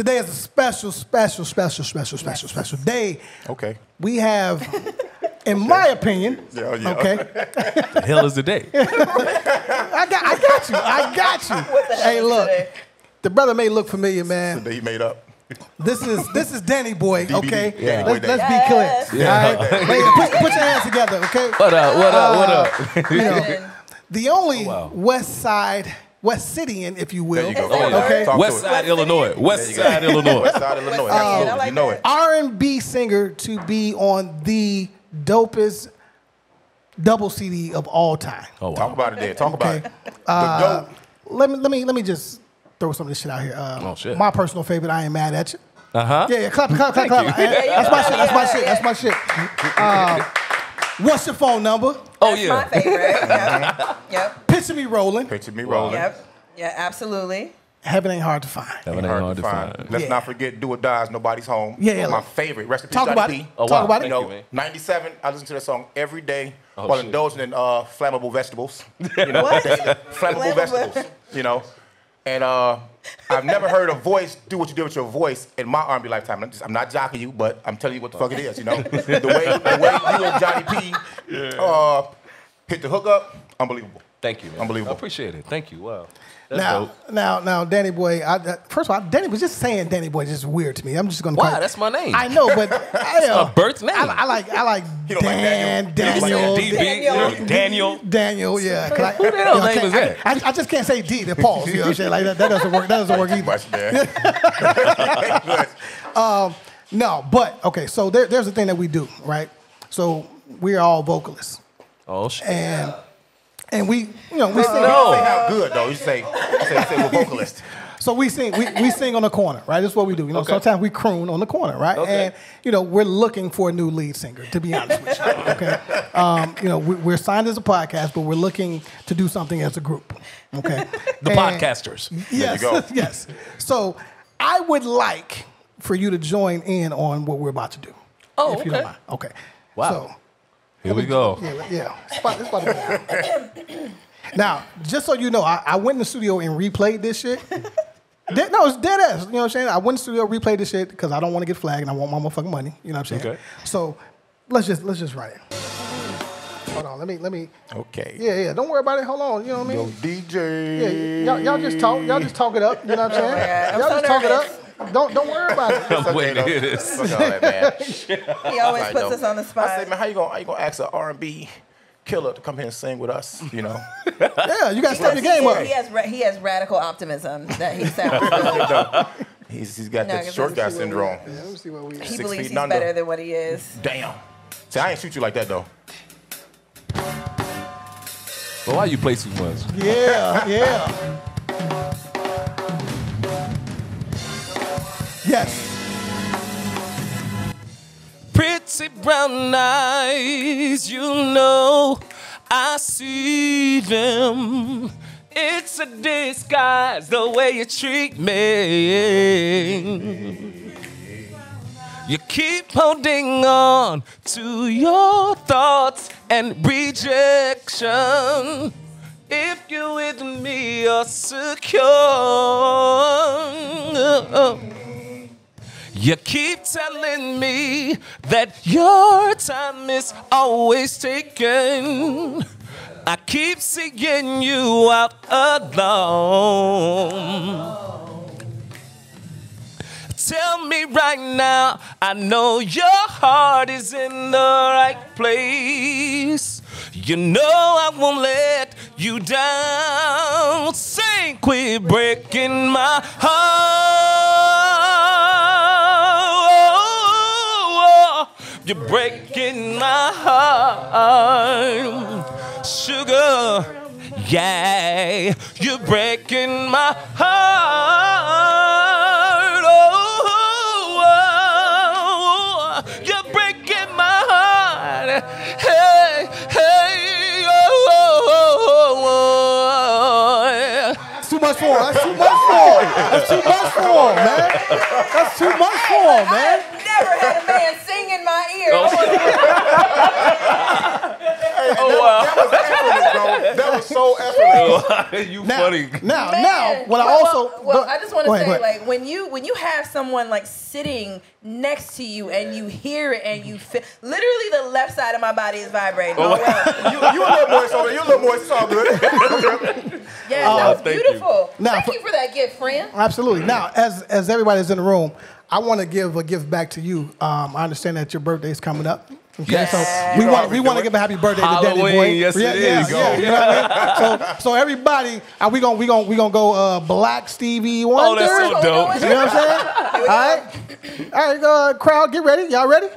Today is a special day. Okay. We have, in my opinion, okay. The hell is the day? I got you. Hey, look, the brother may look familiar, man. The day he made up. This is Danny Boy, okay? Yeah. Let's be clear. Yeah. All right? Hey, put your hands together, okay? What up? You know, the only West Cityan, if you will. There you go. Okay. West Side, Illinois. West Side, Illinois. West Side, Illinois. Absolutely. You know it. R&B singer to be on the dopest double CD of all time. Oh, wow. Talk about it there. Talk about Okay. it. The dope. Let me just throw some of this shit out here. Shit. My personal favorite, I Ain't Mad At You. Uh-huh. Yeah, clap. That's my shit. What's your phone number? Oh, That's my favorite. Yep. Picture Me Rolling. Picture me rolling. Yep. Yeah, absolutely. Heaven Ain't Hard to Find. Heaven ain't hard to find. Let's Yeah. not forget Do or Die's Nobody's Home. Yeah. My favorite. Rest in peace, Talk Johnny about P. it. Oh, Talk wow. about it. You know, Thank you, man. 97, I listen to that song every day Oh, while shit. indulging in flammable vegetables. You know, What? flammable vegetables, you know. And I've never heard a voice do what you did with your voice in my R&B lifetime. I'm not jocking you, but I'm telling you what the fuck it is, you know. the way you and Johnny P hit the hook up, unbelievable. Thank you, man. Unbelievable. I appreciate it. Thank you. Wow. That's dope. Now, Danny Boy. First of all, Danny was just saying Danny Boy is just weird to me. I'm just gonna. Why? That's my name. I know, but a birth name. I like You don't like Daniel? Daniel, DB, Daniel. yeah. Who the hell name is that? I just can't say D. The pause. You know what I'm saying? Like that doesn't work. That doesn't work either. Much, man. No, but okay. So there's a thing that we do, right? So we are all vocalists, Oh, shit. and we sing. You don't say how good, though. You say we're vocalists. So we sing on the corner, right? That's what we do. You know, Okay. sometimes we croon on the corner, right? Okay. And we're looking for a new lead singer, to be honest with you. Okay. We're signed as a podcast, but we're looking to do something as a group. Okay. The podcasters. Yes. There you go. Yes. So I would like for you to join in on what we're about to do. Oh, if you don't okay. mind. Okay. Wow. So, Here we go. yeah. It's about to go. Now, just so you know, I went in the studio and replayed this shit. No, it's dead ass. You know what I'm saying? I went in the studio, replayed this shit because I don't want to get flagged and I want my motherfucking money. You know what I'm saying? Okay. So let's just run it. Hold on, let me. Okay. Yeah. Don't worry about it. Hold on. You know what I Yo, mean? DJ. Yeah. Y'all just talk. Y'all just talk it up. You know what I'm saying? God, I'm Y'all so just talk it nervous. up. Don't worry about it. I'm waiting to hear this. Fuck all that, man. He always Right, puts though. us on the spot. I say, man, how you gonna ask an R&B killer to come here and sing with us? You know. Yeah, you gotta step your game up. He has radical optimism that he sounds good. He's got No, that 'cause short let guy me see syndrome. Let me see what we. He 6 believes feet he's under. better than what he is. Damn. See, I ain't shoot you like that though. Well, why you play too much? Yeah. Yes. Pretty brown eyes, I see them. It's a disguise the way you treat me. You keep holding on to your thoughts and rejection. If you're with me, you're secure. You keep telling me that your time is always taken. I keep seeing you out alone. Tell me right now, I know your heart is in the right place. You know I won't let you down. Sing, quit breaking my heart. You're breaking my heart. Sugar, yeah, you're breaking my heart. Oh, you're breaking my heart. Hey, That's too much for him. That's too much for him, man. That's too much for him, man. I've never had a man sing in my ear. Hey, That was so effortless. You Now, funny. now, what I Well, also well, I just want go to ahead, say, like, when you have someone like sitting next to you and you hear it and you feel, literally the left side of my body is vibrating. Oh, well. You a little moist over there. You a little moist. It's all good. Yeah, that was thank you. beautiful. Now, Thank you for that gift, friend. Absolutely. Now, as everybody's in the room, I want to give a gift back to you. I understand that your birthday is coming up. Okay, Yes. so we want to give a happy birthday to Danny Halloween, Boy. yes, it is. Yeah, you know what I mean? So everybody, we gonna go Black Stevie Wonder. Oh, that's so dope. You know what I'm saying? All right, crowd, get ready. Y'all ready?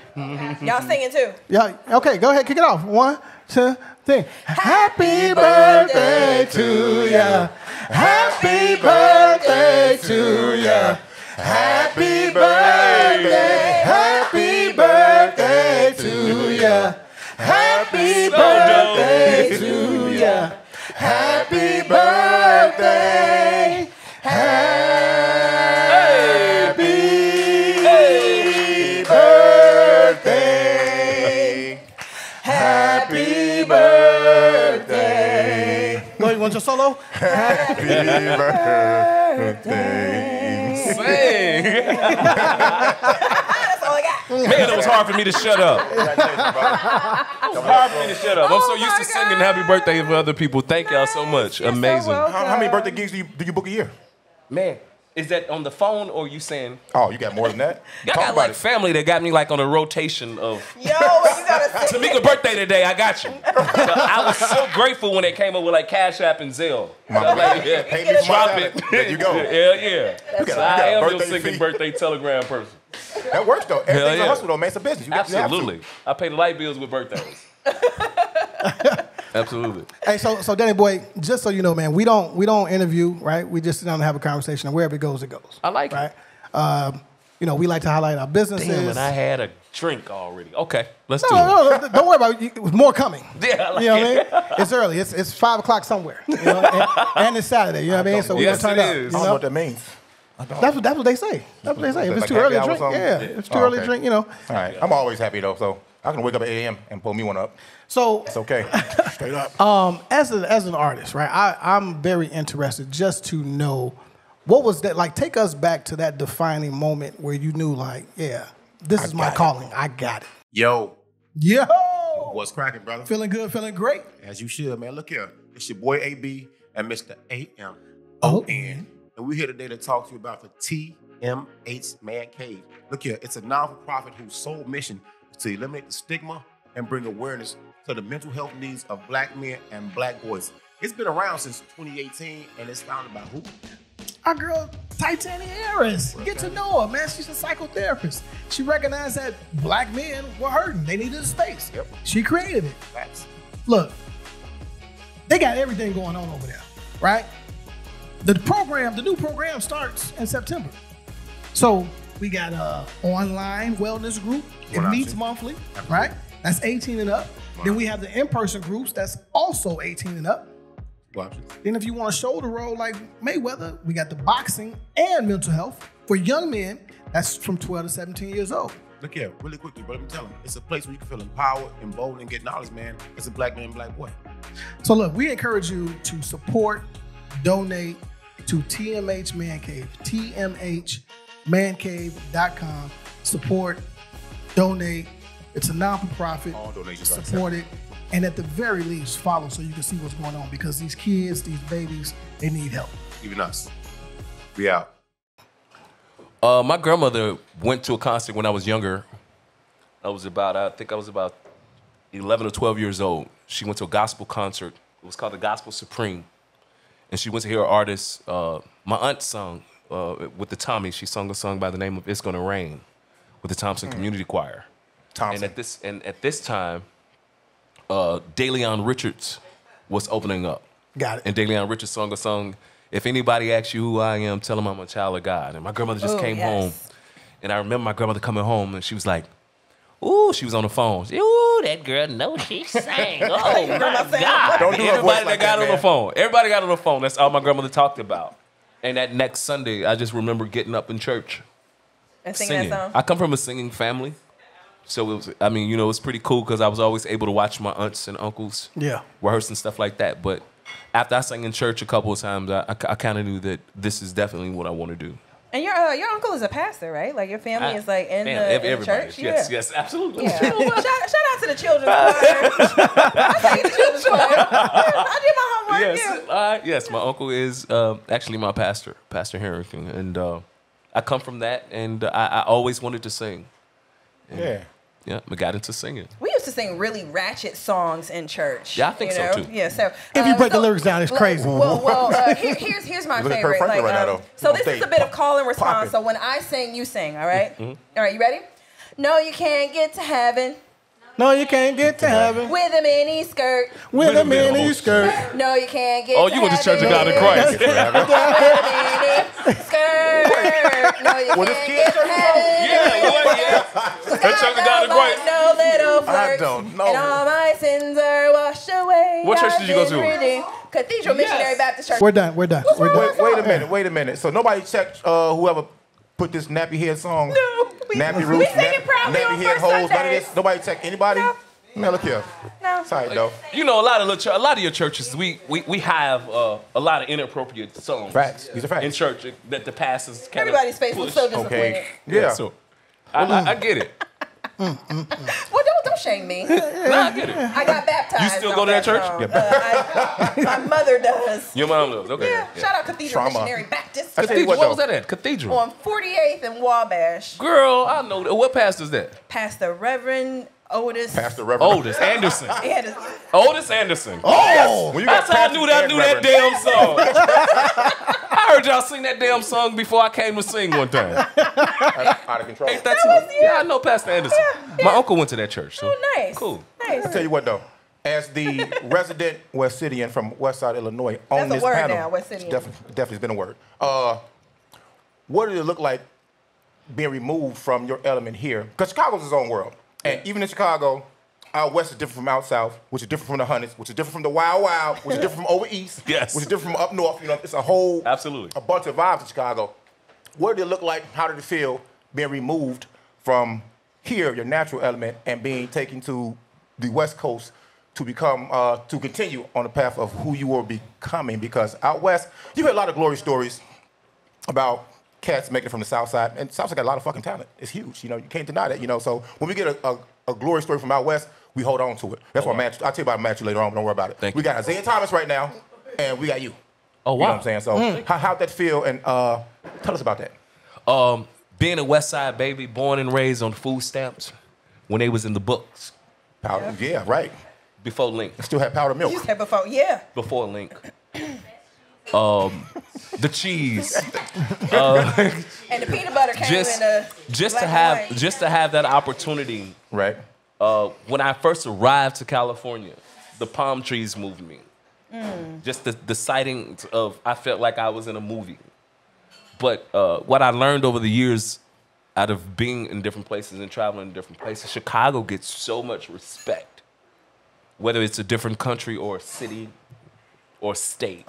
Y'all singing too. Yeah. Okay, go ahead, kick it off. 1, 2, 3. Happy birthday to ya. Happy birthday to ya. Happy birthday. Happy birthday to ya. Happy birthday to ya. Happy birthday. Happy birthday. Happy birthday. Go ahead, you want your solo? Happy birthday. Sing. That's all I got. Man, it was hard for me to shut up. It was hard for me to shut up. I'm so used to singing happy birthday for other people. Thank y'all so much. You're so Amazing. welcome. How many birthday gigs do you book a year? Man, is that on the phone or you saying? Oh, you got more than that? I Talk got about like it. family that got me like on a rotation of. Yo, you gotta sing. Tamika birthday today, I got you. So I was so grateful when they came up with like Cash App and Zelle. Like, yeah, Pay me for my drop talent. it. There you go. Yeah. You got So a I am your birthday singing fee. birthday telegram person. That works though. Everything's yeah. a hustle though, man. It's a business. You have to. Absolutely. I pay the light bills with birthdays. Absolutely. Hey, so Danny Boy, just so you know, man, we don't interview, right? We just sit down and have a conversation, and wherever it goes, it goes. I like right? You know, we like to highlight our businesses. Damn, and I had a drink already. Okay, let's do it. No, don't worry about it. There's more coming. Yeah, I like you know what it. I mean? It's early. It's 5 o'clock somewhere. You know, and it's Saturday. You know what I mean? So we're Yes, gonna turn it up. is. You I don't know know? what that means. That's what they say. That's what they say. If it's Like too early to happy hour drink, or something? yeah. If it's too Oh, early to okay. drink, you know. All right. I'm always happy though, so I can wake up at 8 a.m. and pull me one up. So It's okay. Straight up. as an artist, right? I'm very interested just to know what was that like. Take us back to that defining moment where you knew, like, yeah, this is my got it. calling. I got it. Yo, Yo, what's cracking, brother? feeling good, feeling great. As you should, man. Look here. It's your boy AB and Mr. AMON. And we're here today to talk to you about the TMH Man Cave. Look here, it's a non-for-profit whose sole mission is to eliminate the stigma and bring awareness to the mental health needs of Black men and Black boys. It's been around since 2018, and it's founded by who? Our girl Titania Harris. Get to know her, man. She's a psychotherapist. She recognized that Black men were hurting. They needed a space. Yep. She created it. Facts. Look, they got everything going on over there, right? The new program starts in September. So we got a online wellness group. It One meets option. monthly, right? That's 18 and up. Then we have the in-person groups that's also 18 and up. What options? Then if you want a shoulder roll like Mayweather, we got the boxing and mental health for young men. That's from 12 to 17 years old. Look here, really quickly, but let me tell them, it's a place where you can feel empowered, emboldened, and get knowledge, man. It's a Black man, Black boy. So look, we encourage you to support, donate to TMH Man Cave, TMHmancave.com. Support, donate. It's a non-for-profit. All donations are Support it. And at the very least, follow so you can see what's going on because these kids, these babies, they need help. Even us. We out. My grandmother went to a concert when I was younger. I think I was about 11 or 12 years old. She went to a gospel concert. It was called the Gospel Supreme. And she went to hear an artist. My aunt sung with the Tommy. She sung a song by the name of It's Gonna Rain with the Thompson Community Choir. Thompson. And at this time, DeLeon Richards was opening up. Got it. And DeLeon Richards sung a song, If Anybody Asks You Who I Am, Tell Them I'm a Child of God. And my grandmother just came home. And I remember my grandmother coming home and she was like, ooh, she was on the phone. Ooh, that girl knows she sang. Oh, my God. Don't do her voice like that, on man. the phone. Everybody got on the phone. That's all my grandmother talked about. And that next Sunday, I just remember getting up in church And singing that song. I come from a singing family. So it was, I mean, you know, it's pretty cool because I was always able to watch my aunts and uncles rehearse and stuff like that. But after I sang in church a couple of times, I kind of knew that this is definitely what I want to do. And your uncle is a pastor, right? Like your family is like in the church. Yes, absolutely. Yeah. Shout out to the children's choir. I sang in the children's choir. I did my homework. Yes, yes. My uncle is actually my pastor, Pastor Harrington, and I come from that, and I always wanted to sing. And, yeah, I got into singing. We used to sing really ratchet songs in church. Yeah, I think so too. Yeah, so if you break the lyrics down, it's crazy. Well, here's my favorite. Like, so this is a bit of call and response. So when I sing, you sing. All right. All right. You ready? No, you can't get to heaven. No, you can't get to heaven with a mini skirt. With a mini skirt. No, you can't get. Oh, you went to Church of God in Christ. With a mini skirt. No, you can't get to heaven. Yeah. That's Church of God in Christ. No little flirt. I don't know. And all my sins are washed away. What church did you go to? Cathedral Missionary Baptist Church. We're done. We're done. Wait a minute. So nobody checked whoever put this nappy head song. No. Nappy roots, nappy head holes, none of this. Nobody check anybody? No. Man, look here. No. Sorry, though. You know, a lot of your churches, we have a lot of inappropriate songs. Facts. These are facts. In church that the pastors kind Everybody's face was so disappointed. Okay. Yeah. So I get it. Well, don't shame me. Nah, I get it. I got baptized. You still go to that church? My mother does. Your mom does. Okay. Yeah. Shout out Cathedral Missionary Baptist. Cathedral. What was that at? Cathedral. On 48th and Wabash. Girl, I know that. What pastor's that? Pastor Reverend Otis. Pastor Reverend Otis Anderson. Anderson. Otis Anderson. Oh, well, that's how I knew that damn song. I heard y'all sing that damn song before I came to sing one time. That's out of control. Ain't that too? Yeah, I know Pastor Anderson. Yeah. My uncle went to that church. So. Oh, nice. Cool. Nice. I'll tell you what, though. As the resident West Cidian from Westside, Illinois, on That's this a word panel, now, West Cidian. definitely has been a word. What did it look like being removed from your element here? Because Chicago's its own world. And even in Chicago, out west is different from out south, which is different from the Hundreds, which is different from the Wild Wild, which is different from over east, Yes. which is different from up north. You know, it's a whole, a bunch of vibes in Chicago. What did it look like? How did it feel being removed from here, your natural element, and being taken to the West Coast to become, to continue on the path of who you were becoming? Because out west, you hear a lot of glory stories about cats making it from the South Side, and South Side got a lot of fucking talent. It's huge, you know, you can't deny that, you know. So when we get a glory story from out west, we hold on to it. That's why I'll tell you about Matthew later on, but don't worry about it. We got Isaiah Thomas right now, and we got you. Oh, wow. You know what I'm saying? So how'd that feel, and tell us about that. Being a West Side baby, born and raised on food stamps when they was in the books. Powder, yeah, right. Before Link. Still had powdered milk. You said before, yeah. Before Link. The cheese. And the peanut butter came in a just to have that opportunity. Right. When I first arrived to California, the palm trees moved me. Just the sightings of, I felt like I was in a movie. But what I learned over the years out of being in different places and traveling in different places, Chicago gets so much respect. Whether it's a different country or city or state.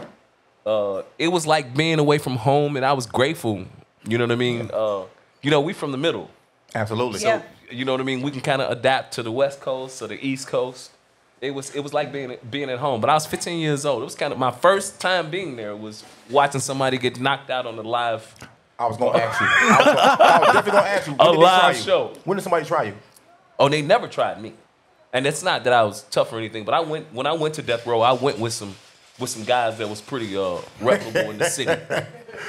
It was like being away from home, and I was grateful. You know what I mean? You know, we from the middle. Absolutely. So, you know what I mean? We can kind of adapt to the West Coast or the East Coast. It was like being at home. But I was 15 years old. It was kind of my first time being there was watching somebody get knocked out on the live. I was going to ask you. I was definitely going to ask you. A live show. When did somebody try you? Oh, they never tried me. And it's not that I was tough or anything, but when I went to Death Row, I went with some guys that was pretty reputable in the city.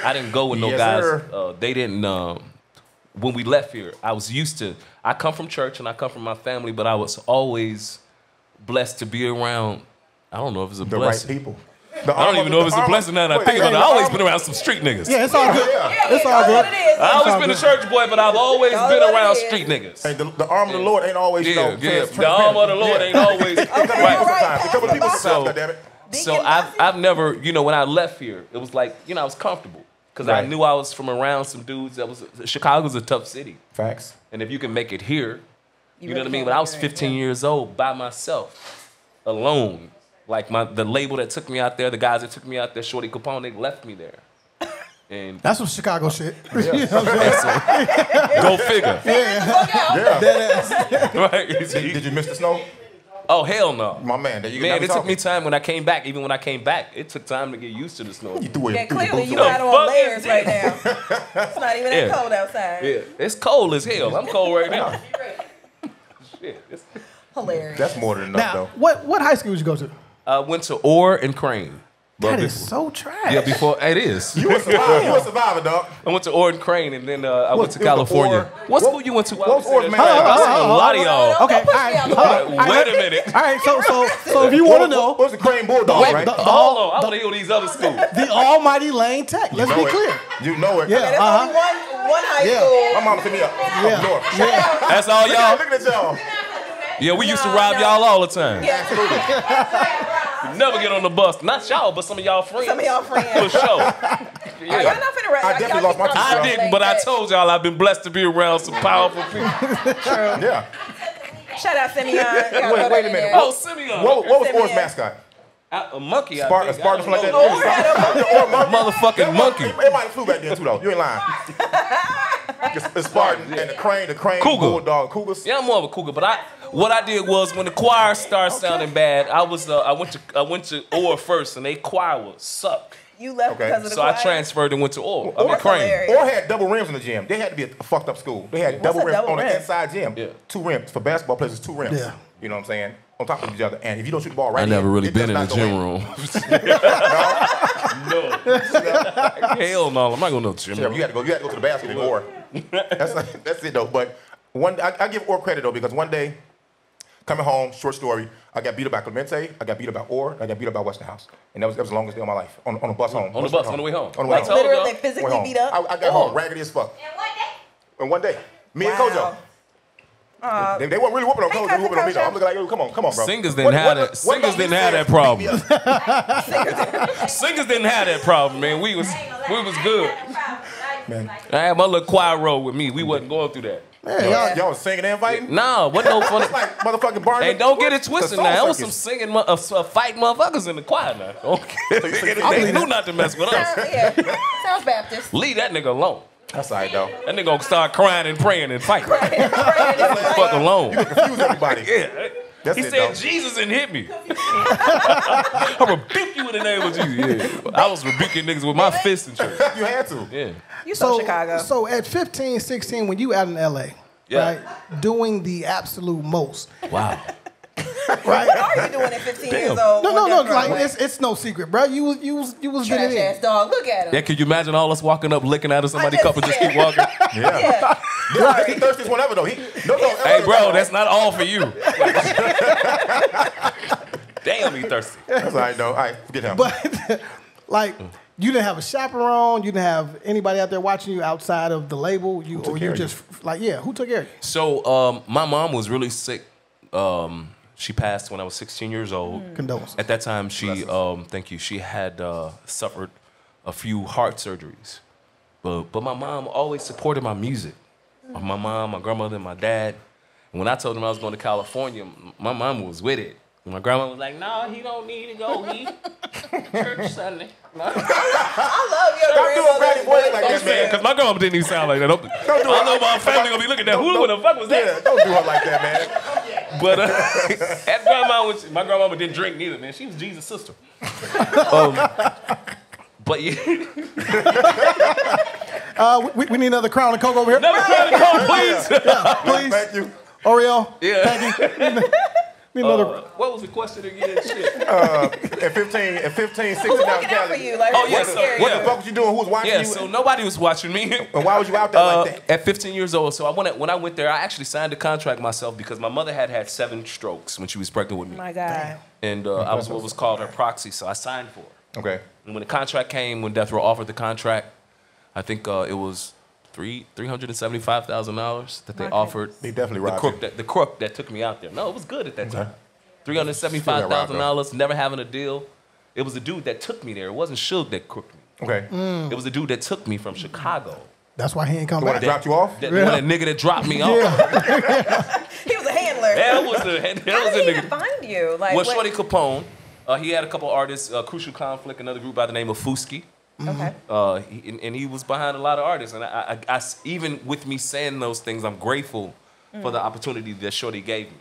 I didn't go with no guys. They didn't. When we left here, I was used to. I come from church and I come from my family, but I was always blessed to be around. I don't know if it's a blessing. Right people. I don't even know if it's a blessing now that I think about it. I've always been around some street niggas. Yeah, it's all good. It's all good. I've always been a church boy, but I've always been around street niggas. Hey, the arm of the Lord ain't always, you know, the arm of the Lord ain't always right. A couple of people sometimes, goddammit. So I've never, you know, when I left here, it was like, you know, I was comfortable. Because I knew I was from around some dudes that was, Chicago's a tough city. Facts. And if you can make it here, you know what I mean? When I was 15 years old, by myself, alone, like the label that took me out there, the guys that took me out there, Shorty Capone, they left me there. And That's some Chicago shit. Go figure. Yeah. Right? Did you miss the snow? Oh, hell no. My man, it took me time when I came back. Even when I came back, it took time to get used to the snow. Clearly you got on layers right now. It's not even that cold outside. Yeah, it's cold as hell. I'm cold right now. Shit, it's hilarious. That's more than enough, though. What high school did you go to? I went to Orr and Crane. That is so trash. Yeah, before it is. You a survivor. You a survivor, dog. I went to Orr and Crane, and then I went to California. What school you went to? What Orr, man? A lot of y'all. Okay, all right. Wait a minute. All right, so if you want to know, what's the Crane Bulldogs, right? Hold on, I want to hear these other schools. The almighty Lane Tech. Let's be clear. You know it. Yeah, there's only one high school. My mama sent me up north. Yeah. That's all y'all. Look at y'all. Yeah, we used to rob y'all all the time. Yeah, You never get on the bus. Not y'all, but some of y'all friends. some of y'all friends. For sure. Y'all not finna rap. I definitely lost my teacher. I didn't, but I told y'all I've been blessed to be around some powerful people. True. Yeah. Shout out Simeon. Wait a minute. Oh, Simeon. What was Orr's mascot? A monkey. Spartan, something like that. Motherfucking monkey. It might have flew back then too, though. You ain't lying. The Spartan and the crane, Cougar. bulldog, cougars. Yeah, I'm more of a cougar, but what I did was when the choir started sounding bad, I went to Orr first, and they choir was suck. You left because of the So choir? I transferred and went to Orr. I Orr went Crane. Orr had double rims in the gym. They had to be a fucked up school. They had double rims on the inside gym. Yeah. 2 rims for basketball players. 2 rims. Yeah. You know what I'm saying? On top of each other. And if you don't shoot the ball right, I never really been in the gym room. No. Hell no. I'm not going to no gym Yeah, room. you had to go to the basket in Orr. That's it though. But I give Orr credit though, because one day, coming home, short story, I got beat up by Clemente, I got beat up by Orr, I got beat up by Westinghouse. And that was the longest day of my life. On the bus home. On the bus, on the way home. On the way Like home. literally physically beat up? I got home raggedy as fuck. In one day. Me and Kojo. They weren't really whooping on Kojo, they were whooping on me though. I'm looking like, yo, come on, bro. Singers didn't have that. Singers didn't have that problem. Singers didn't have that problem, man. We was good. Man. I had my little choir roll with me. We wasn't going through that. Yeah, Y'all was singing and fighting? No, wasn't no funny. It's like motherfucking Barney. Hey, don't get it twisted The now. There Soul was some Circus. singing, fighting motherfuckers in the choir now. Okay. They knew not to mess with us. Yeah. Sounds Baptist. Leave that nigga alone. That's all right, though. That nigga gonna start crying and praying and fighting. Fuck alone. You confuse everybody. Yeah. That's He it, said though. Jesus and hit me. I rebuke you in the name of Jesus. Yeah. I was rebuking niggas with my fists and shit. You had to. Yeah. You so Chicago. So at 15, 16, when you out in LA, right, doing the absolute most. Wow. What Right? are you doing at 15 years old? No, on Death Row? like it's no secret, bro. You was Trash getting in. ass dog. Look at him. Yeah, can you imagine all us walking up, licking out of somebody's I cup just- and just keep walking? Yeah. Yeah. He thirstiest one ever, though. Hey, bro, that's not all for you. Damn, he thirsty. That's all right, though. All right, forget him. But like you didn't have a chaperone, you didn't have anybody out there watching you outside of the label. You took or care you of you? just like who took care of you? So my mom was really sick. She passed when I was 16 years old. Condolences. At that time, she thank you. She had suffered a few heart surgeries, but my mom always supported my music. My mom, my grandmother, and my dad. And when I told them I was going to California, my mom was with it. And my grandma was like, "No, he don't need to go. He church Sunday." I love your Don't do a grandmother. Brady voice like that, man. Because my grandma didn't even sound like that. I know my family gonna be looking at that. Who the fuck was that? Yeah, don't do her like that, man. But at my grandmama didn't drink neither, man. She was Jesus' sister. But yeah. We need another crown and coke over here. Another crown and coke, please. Please. Thank you. Oreo. Yeah. Need another. What was the question again? Shit. At 16 Who's down looking out for Cali. you? Like, Oh, yeah, what's so- scary? What the fuck was you doing? Who was watching Yeah, you? so nobody was watching me. And why was you out there like that? At 15 years old, so when I went there, I actually signed a contract myself because my mother had 7 strokes when she was pregnant with me. Oh my God. And I was what was called her proxy, so I signed for her. Okay. And when the contract came, when Death Row offered the contract, I think it was $375,000 that they offered. They definitely the robbed crook you. the crook that took me out there. No, it was good at that time. Still got $375,000, never having a deal. It was the dude that took me there. It wasn't Suge that crooked me. Okay. It was the dude that took me from Chicago. That's why he ain't come The one back. that dropped you off? That nigga that dropped me off. He was a handler. That was the How did he even find you? Like, Well, what- Shorty Capone, he had a couple artists, Crucial Conflict, another group by the name of Fusky. Okay. And he was behind a lot of artists. And I even with me saying those things, I'm grateful for the opportunity that Shorty gave me.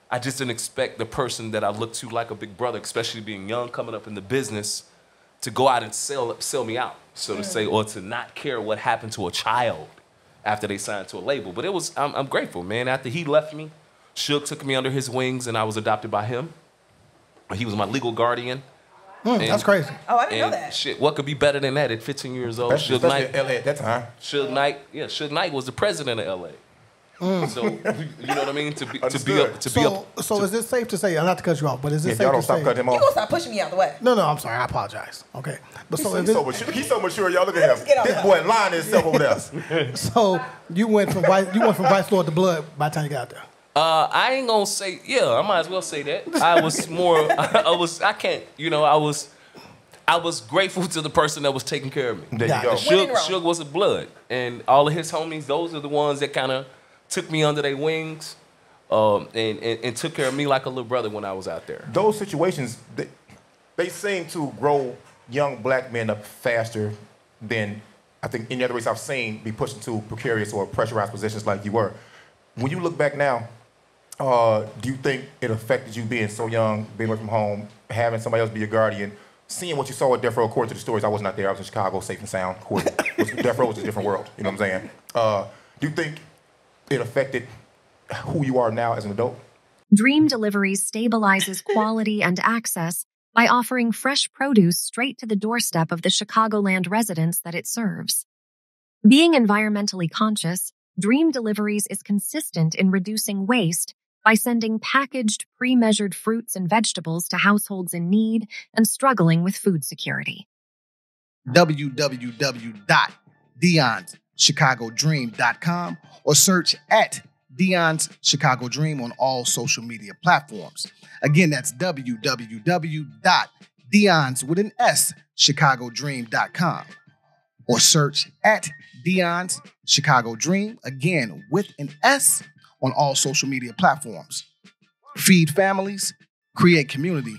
I just didn't expect the person that I looked to like a big brother, especially being young, coming up in the business, to go out and sell me out, so to say, or to not care what happened to a child after they signed to a label. But I'm grateful, man. After he left me, Suge took me under his wings, and I was adopted by him. He was my legal guardian. That's crazy. Oh, I didn't know that. Shit, what could be better than that at 15 years old? Suge Knight, LA at that time. Suge Knight was the president of LA. So you know what I mean? To be So is it safe to say? Not to cut you off, but is it safe y'all to don't stop say? cutting him You off. gonna stop pushing me out the way? No, I'm sorry. I apologize. Okay, but He's so mature, y'all. Look at him. This boy lying to himself over there. So you went from Vice Lord to Blood by the time you got there. I ain't gonna say, I might as well say that. I was more, I was grateful to the person that was taking care of me. There you go. Suge was a Blood, and all of his homies, those are the ones that kind of took me under their wings, and took care of me like a little brother when I was out there. Those situations, they seem to grow young black men up faster than I think any other race I've seen be pushed into precarious or pressurized positions like you were. When you look back now, do you think it affected you being so young, being away from home, having somebody else be your guardian, seeing what you saw at Death Row? According to the stories, I was not there. I was in Chicago, safe and sound. Death Row was a different world. You know what I'm saying? Do you think it affected who you are now as an adult? Dream Deliveries stabilizes quality and access by offering fresh produce straight to the doorstep of the Chicagoland residents that it serves. Being environmentally conscious, Dream Deliveries is consistent in reducing waste by sending packaged, pre-measured fruits and vegetables to households in need and struggling with food security. www.DeonsChicagoDream.com or search at Deon's Chicago Dream on all social media platforms. Again, that's www.DeonsChicagoDream.com or search at Deon's Chicago Dream, again with an S, on all social media platforms. Feed families, create community,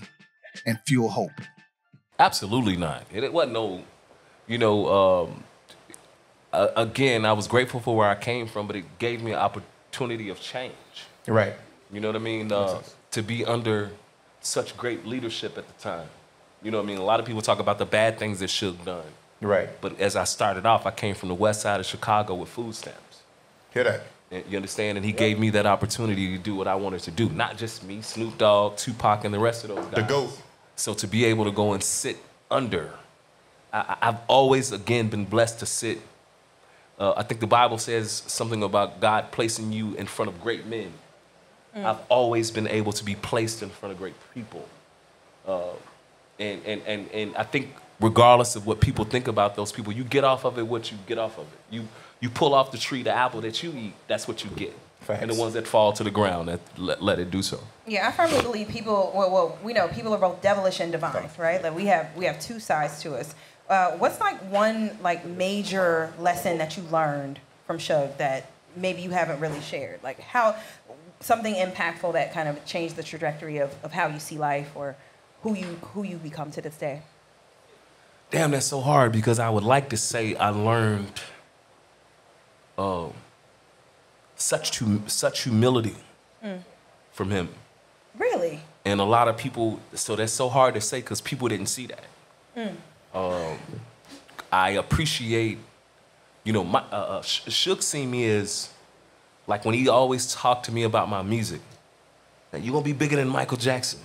and fuel hope. Absolutely not. It wasn't no, again, I was grateful for where I came from, but it gave me an opportunity of change. Right. You know what I mean? To be under such great leadership at the time. You know what I mean? A lot of people talk about the bad things that Suge done. Right. But as I started off, I came from the west side of Chicago with food stamps. Hear that? You understand? And he gave me that opportunity to do what I wanted to do. Not just me, Snoop Dogg, Tupac, and the rest of those guys. The GOAT. So to be able to go and sit under, I've always, again, been blessed to sit. I think the Bible says something about God placing you in front of great men. I've always been able to be placed in front of great people. And I think regardless of what people think about those people, you get off of it what you get off of it. You pull off the tree the apple that you eat, that's what you get. Facts. And the ones that fall to the ground, that let it do so. Yeah, I firmly believe people, we know people are both devilish and divine, right? Like we have two sides to us. What's like one major lesson that you learned from Suge that maybe you haven't really shared? Like how something impactful that kind of changed the trajectory of how you see life or who you become to this day? Damn, that's so hard because I would like to say I learned such humility from him. Really? And a lot of people, so that's so hard to say because people didn't see that. I appreciate, Suge seen me as, like when he always talked to me about my music, that you're gonna be bigger than Michael Jackson.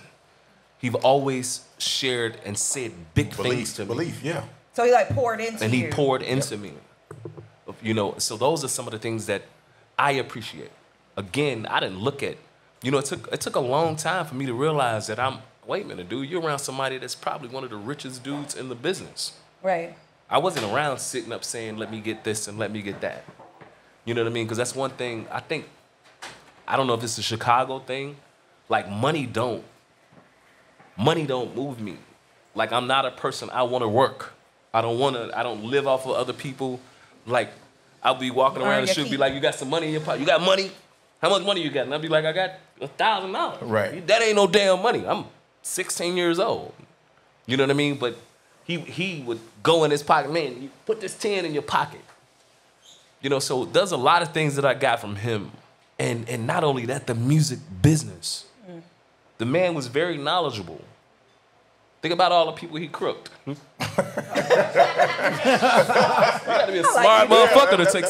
He've always shared and said big things to me. Belief, yeah. So he poured into you. And he poured into me. So those are some of the things that I appreciate. Again, I didn't look at, it took a long time for me to realize that wait a minute, dude, you're around somebody that's probably one of the richest dudes in the business. Right. I wasn't around sitting up saying, let me get this and let me get that. You know what I mean? Because that's one thing, I don't know if it's a Chicago thing, like money don't move me. Like I'm not a person, I want to work. I don't live off of other people. Like I'll be walking around and she'll be like, you got some money in your pocket? You got money? How much money you got? And I'll be like, I got $1,000. Right. That ain't no damn money. I'm 16 years old. You know what I mean? But he would go in his pocket. Man, you put this 10 in your pocket. You know, so there's a lot of things that I got from him. And not only that, the music business. The man was very knowledgeable. Think about all the people he crooked. You gotta be a smart motherfucker to take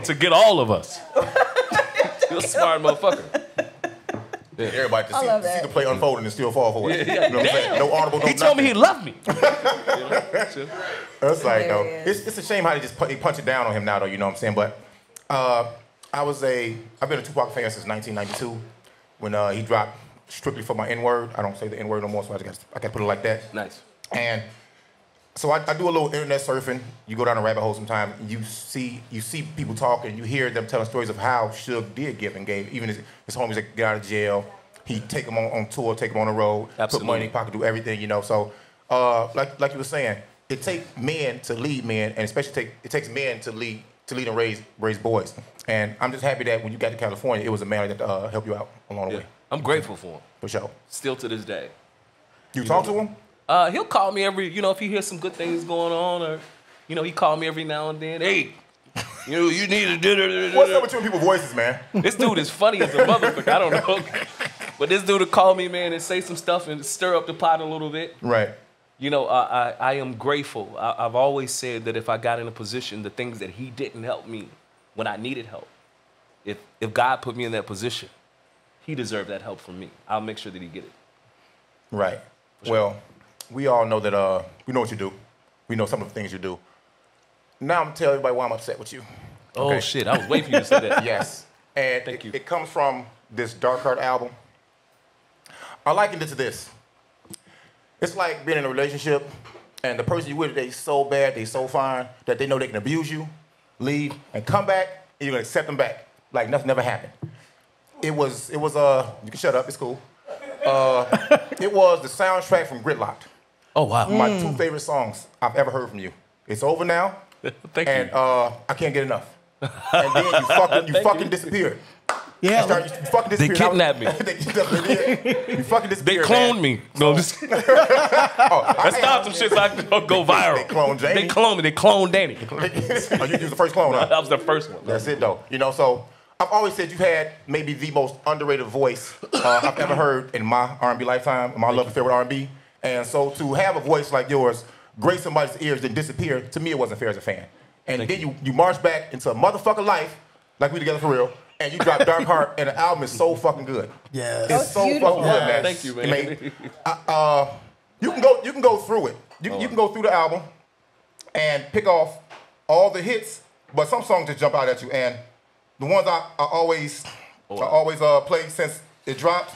to get all of us. You're a smart motherfucker. Yeah. Everybody to see the play unfolding and still fall for it. You know what I'm saying? No audible, no He told me he loved me. That's like, though. It's a shame how they punch it down on him now, though, you know what I'm saying? But I've been a Tupac fan since 1992 when he dropped Strictly for My N-Word. I don't say the N-word no more, so I got to put it like that. Nice. And so I do a little internet surfing. You go down a rabbit hole sometime, and you see people talking, you hear them telling stories of how Suge did give and gave. Even his homies that got out of jail, he'd take them on tour, take them on the road, Absolutely. put money in their pocket, do everything, you know. So like you were saying, it takes men to lead men, and especially it takes men to lead and raise boys. And I'm just happy that when you got to California, it was a man that helped you out along the way. I'm grateful for him. For sure. Still to this day. You talk to him? He'll call me if he hears some good things going on, or, he call me every now and then. Hey, you need to do it. What's up with you and people's voices, man? This dude is funny as a motherfucker. I don't know. But this dude will call me, man, and say some stuff and stir up the pot a little bit. Right. I am grateful. I've always said that if I got in a position, the things that he didn't help me when I needed help, if God put me in that position, he deserved that help from me. I'll make sure that he get it. Right. Sure. Well, we all know that we know what you do. We know some of the things you do. Now I'm going to tell everybody why I'm upset with you. Okay? Oh, shit. I was waiting for you to say that. Yes. And Thank you. It comes from this Dark Heart album. I likened it to this. It's like being in a relationship and the person you're with, they so bad, they so fine that they know they can abuse you, leave, and come back, and you're going to accept them back like nothing ever happened. It was you can shut up, it's cool. It was the soundtrack from Gridlocked. Oh, wow. My two favorite songs I've ever heard from you. It's Over Now. Thank and you. I Can't Get Enough. And then you fucking disappeared. Yeah. You fucking They disappeared. kidnapped me. You fucking They disappeared. cloned man. me. No, just let's start some shit so I can go viral. They cloned Jamie. They cloned me. They cloned Danny. Oh, you was the first clone, huh? That was the first one. That's it, though. So I've always said you had maybe the most underrated voice I've ever heard in my R&B lifetime, my love affair with R&B. And so to have a voice like yours grace somebody's ears then disappear, to me it wasn't fair as a fan. And then you march back into a motherfucking life, like we together for real, and you drop Dark Heart, and the album is so fucking good. Yeah. It's so fucking good, man. Thank you, man. You can go through it. You can go through the album and pick off all the hits, but some songs just jump out at you. And the ones I always play since it dropped,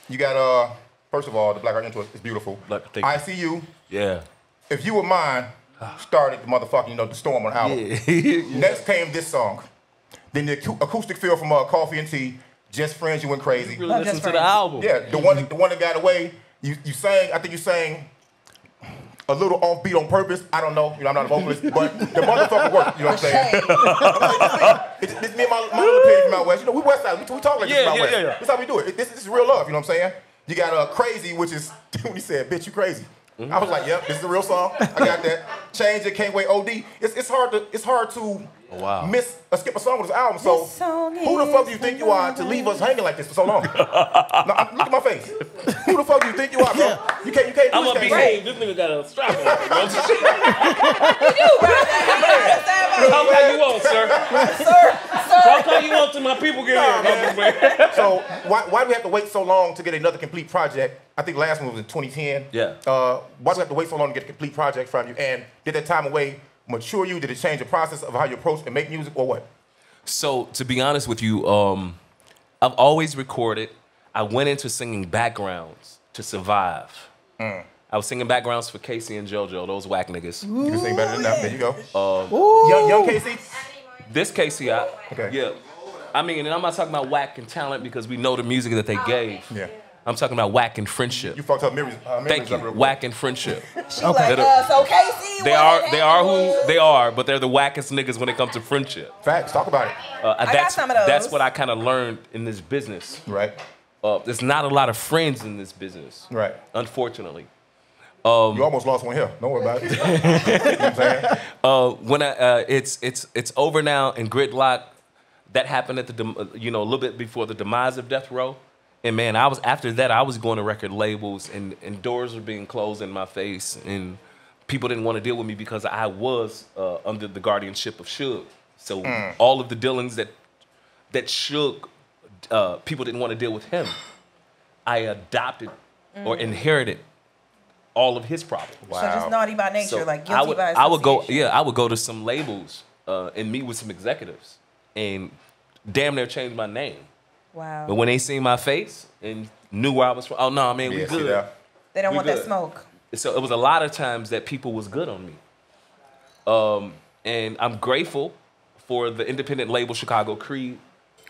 you got first of all, the Black Heart intro is beautiful. I See You. Yeah. If You Were Mine started the motherfucking, the storm on the album. Yeah. Next came this song. Then the acoustic feel from Coffee and Tea, Just Friends, You Went Crazy. Really listen to the album. Yeah, the one that got away. You sang. I think you sang a little offbeat on purpose. I don't know. I'm not a vocalist, but the motherfucker worked. You know what I'm saying? It's me and my little pig from out west. We West Side. We talk like this from out west. Yeah. That's how we do it. This is real love. You know what I'm saying? You got Crazy, which is when he said, "Bitch, you crazy." I was like, "Yep, this is a real song. I got that." Change It, Can't Wait, OD. It's hard to skip a song with this album. So who the fuck do you think you are to leave us hanging like this for so long? Look at my face. Who the fuck do you think you are, bro? You can't do I'm this. gonna behave. This nigga got a strap on. You do, right? Talk how you want, sir. Talk how you want till my people get here. So why do we have to wait so long to get another complete project? I think the last one was in 2010. Yeah. Why do we have to wait so long to get a complete project from you? And did that time away mature you? Did it change the process of how you approach and make music, or what? So to be honest with you, I've always recorded. I went into singing backgrounds to survive. I was singing backgrounds for Casey and JoJo, those whack niggas. You can sing better than that. There you go. Young Casey? This Casey, Okay. Yeah. I mean, and I'm not talking about whack and talent because we know the music that they gave. Yeah. I'm talking about whack and friendship. You fucked up memories. Thank you. Whack and friendship. She like, so Casey, They are who they are, but they're the wackest niggas when it comes to friendship. Facts. Talk about it. I got some of those. That's what I kind of learned in this business. Right. There's not a lot of friends in this business. Right. Unfortunately. You almost lost one here. Don't worry about it. You know what I'm saying? It's over now in Gridlock. That happened at a little bit before the demise of Death Row. And man, after that I was going to record labels and doors were being closed in my face and people didn't want to deal with me because I was under the guardianship of Suge. So all of the dealings that Suge, people didn't want to deal with him. I adopted or inherited all of his problems. Wow. So just naughty by nature, So like guilty by association. I would go to some labels and meet with some executives and damn near change my name. Wow. But when they seen my face and knew where I was from, oh no, man, we good. They don't want good. that smoke. So it was a lot of times that people was good on me. And I'm grateful for the independent label Chicago Creed.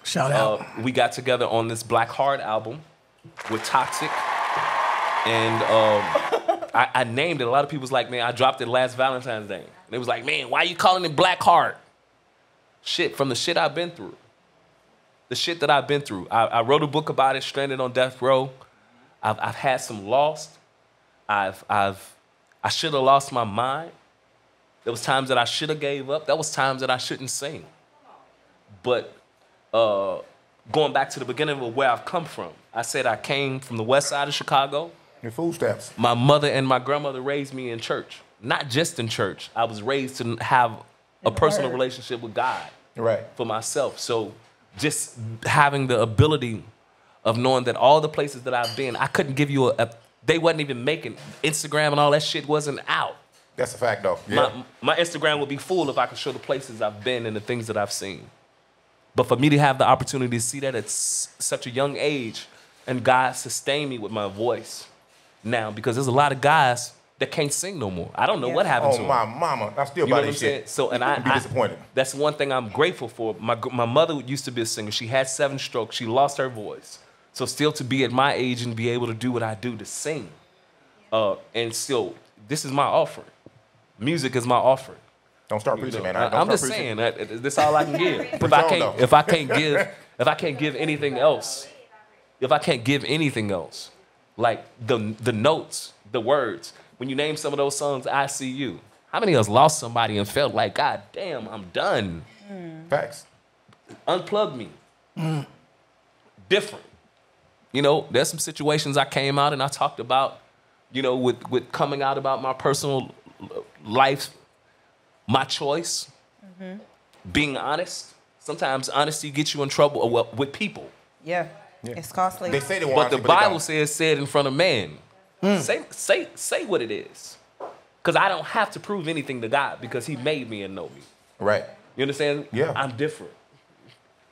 Shout out. We got together on this Black Heart album with Toxic. And I named it. A lot of people was like, man, I dropped it last Valentine's Day. And they was like, man, why you calling it Black Heart? Shit, from the shit I've been through. The shit that I've been through. I wrote a book about it, Stranded on Death Row. I've had some lost. I should have lost my mind. There was times that I should have gave up. There was times that I shouldn't sing. But going back to the beginning of where I've come from, I said I came from the west side of Chicago. Your food stamps. My mother and my grandmother raised me in church. Not just in church. I was raised to have a personal relationship with God. Right. For myself. So just having the ability of knowing that all the places that I've been, I couldn't give you they wasn't even making Instagram and all that shit wasn't out. That's a fact, though. Yeah. My Instagram would be full if I could show the places I've been and the things that I've seen. But for me to have the opportunity to see that at such a young age, and God sustained me with my voice now, because there's a lot of guys that can't sing no more. I don't know what happened to them. Oh, my mama. I still buy this shit. So, and I'd be disappointed. That's one thing I'm grateful for. My mother used to be a singer. She had 7 strokes. She lost her voice. So still to be at my age and be able to do what I do to sing. And still, this is my offering. Music is my offering. Don't start preaching, man. I'm just saying that this is all I can give. If I can't give anything else, like the notes, the words. When you name some of those songs, I See You. How many of us lost somebody and felt like, God damn, I'm done? Facts. Unplug me. Different. You know, there's some situations I came out and I talked about, you know, with coming out about my personal life, my choice, being honest. Sometimes honesty gets you in trouble with people. Yeah. It's costly. They say they want But the Bible says, say it in front of man. Say what it is. Because I don't have to prove anything to God because he made me and know me. Right. You understand? Yeah. I'm different.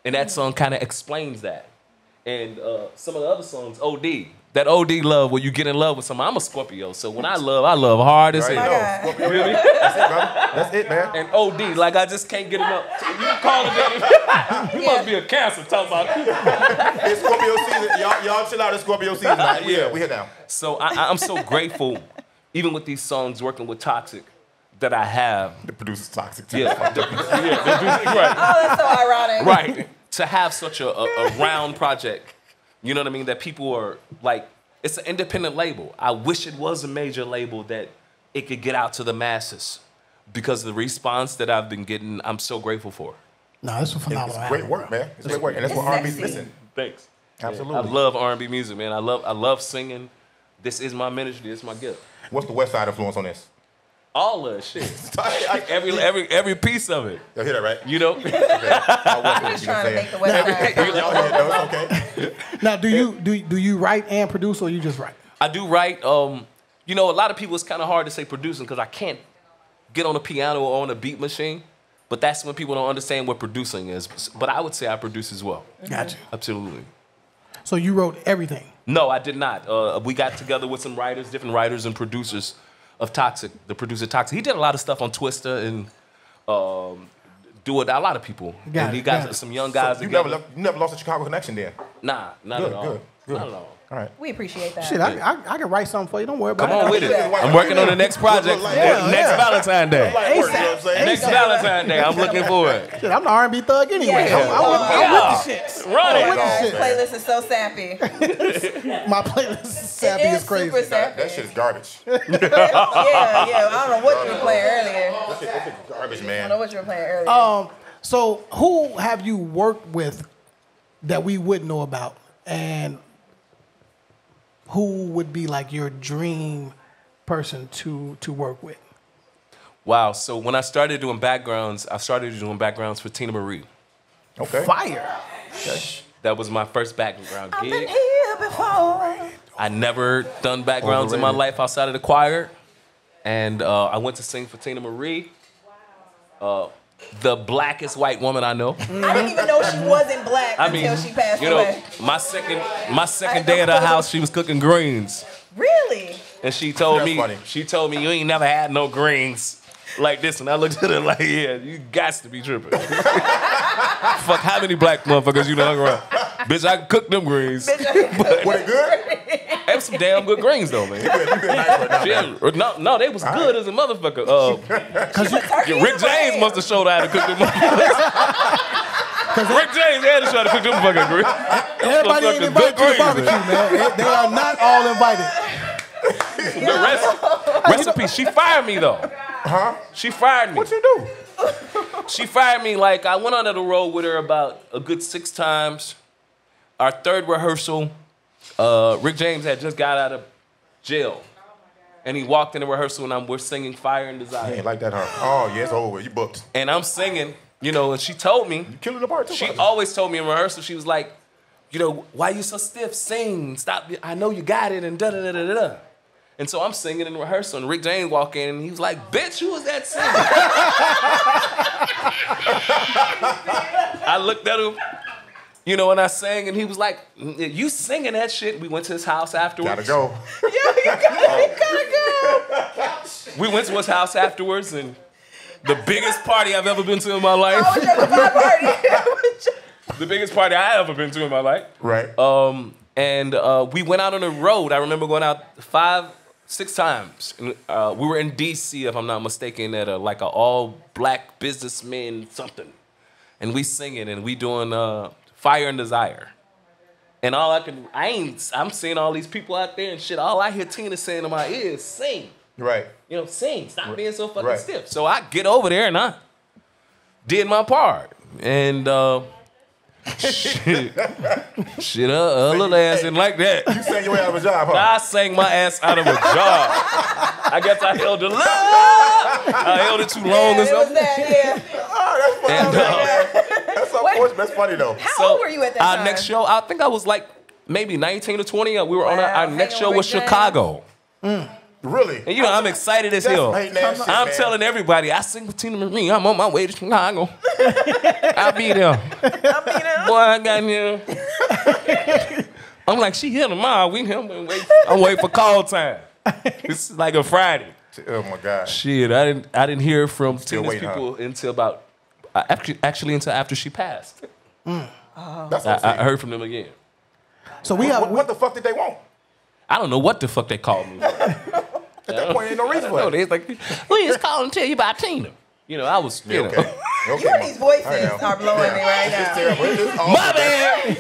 And that song kind of explains that. And some of the other songs, OD. That OD love where you get in love with someone. I'm a Scorpio, so when I love hard as hell. You feel me? That's it, brother. That's it, man. And OD, like I just can't get enough. You can call it that. You must be a Cancer talking about it. It's Scorpio season. Y'all chill out. It's Scorpio season. We here now. So I'm so grateful, even with these songs, working with Toxic, that I have. The producer's toxic too. Yeah. Right. Oh, that's so ironic. Right. To have such a round project, you know what I mean? That people are like, it's an independent label. I wish it was a major label that it could get out to the masses, because the response that I've been getting, I'm so grateful for. No, this was phenomenal. It's great work, man. It's great work, and that's what R&B's missing. Thanks. Absolutely. I love R&B music, man. I love singing. This is my ministry. This is my gift. What's the West Side influence on this? All of shit. every piece of it. Y'all hear that, right? You know? Okay. I'm just trying to make the West Side. Y'all hear those, okay? Now, do you write and produce, or you just write? I do write. You know, a lot of people, it's kind of hard to say producing because I can't get on a piano or on a beat machine. But that's when people don't understand what producing is. But I would say I produce as well. Gotcha. Absolutely. So you wrote everything? No, I did not. We got together with some writers, different writers and producers of Toxic, the producer Toxic. He did a lot of stuff on Twister and Do It. A lot of people. And he got some young guys So you together. never lost a Chicago connection then? Nah, not Good, at all. good, good. Not at all. All right. We appreciate that. Shit, I can write something for you. Don't worry about Come it. on with it. I'm working on the next project. Next Valentine's Day. Next Valentine's Day. I'm looking for it. Shit, I'm the R&B thug anyway. Yeah. I'm with the shit. Run it. This playlist is so sappy. My playlist is sappy It as is crazy. super sappy. That shit is garbage. Yeah. I don't know what you were playing earlier. That shit is garbage, I don't man. know what you were playing earlier. So who have you worked with that we wouldn't know about, and who would be like your dream person to work with? Wow. So when I started doing backgrounds, for Tina Marie. Okay. Fire. That was my first background I've been gig. here before. I never done backgrounds in my life outside of the choir. And I went to sing for Tina Marie. The blackest white woman I know. I didn't even know she wasn't black until she passed away. my second day at her house, she was cooking greens. Really? And she told That's funny. me, you ain't never had no greens like this. And I looked at her like, yeah, you got to be tripping. Fuck, how many black motherfuckers you done hung around? Bitch, I can cook them greens. Was it good? They was some damn good greens though, man. You been nice right now, man. No, they was good as a motherfucker. Rick James must have showed her how to cook them motherfuckers. Rick James had to show how to cook them fucking greens. Everybody ain't invited to the barbecue, man. They are not all invited. Rest in peace. She fired me though. Huh? She fired me. What you do? She fired me like I went under the road with her about a good 6 times. Our third rehearsal, Rick James had just got out of jail. And he walked in the rehearsal and we're singing Fire and Desire. I ain't like that, huh? Oh, yeah, it's over. You booked. And I'm singing, and she told me, You killing the part too. she brother. always told me in rehearsal, she was like, why you so stiff? Sing, stop, I know you got it, and da-da-da-da-da. And so I'm singing in rehearsal, and Rick James walked in, and he was like, bitch, who was that singing? I looked at him, and I sang, and he was like, you singing that shit? We went to his house afterwards. Gotta go. You gotta go. We went to his house afterwards, and the biggest party I've ever been to in my life. How was your goodbye party? The biggest party I ever been to in my life. Right. And we went out on the road. I remember going out 5-6 times. And, we were in D.C., if I'm not mistaken, at a all-black businessman something. And we singing and we doing Fire and Desire. And I'm seeing all these people out there and shit. All I hear Tina saying in my ear is sing. Right. Sing. Stop being so fucking Right. stiff. So I get over there and I did my part. And shit, her little ass didn't like that. You sang your way out of a job, huh? I sang my ass out of a job. I guess I held it long. I held it too long or It was something. that, yeah. Oh, that's funny. And, That's unfortunate. That's funny, though. How old were you at that Our time? next show, I think I was like maybe 19 or 20. We were on our Wow, next hanging show with was Rick James. Chicago. Really? And I'm excited as hell. hating ass shit, I'm man. telling everybody, I sing with Tina Marie. I'm on my way to Chicago. I'll be there. Boy, I got here. I'm like, she here tomorrow. We here. I'm waiting for call time. It's like a Friday. Oh, my God. Shit, I didn't hear from Still Tina's waiting, people until about actually until after she passed. That's what I'm I saying. heard from them again. So we have. What the fuck did they want? I don't know what the fuck they called me. At that point, ain't no reason for No, it. they was like, we just calling to tell you about Tina. I was, Yeah, okay. Okay, You and these voices I know. are blowing me right It's now. terrible. It's awful. My bad.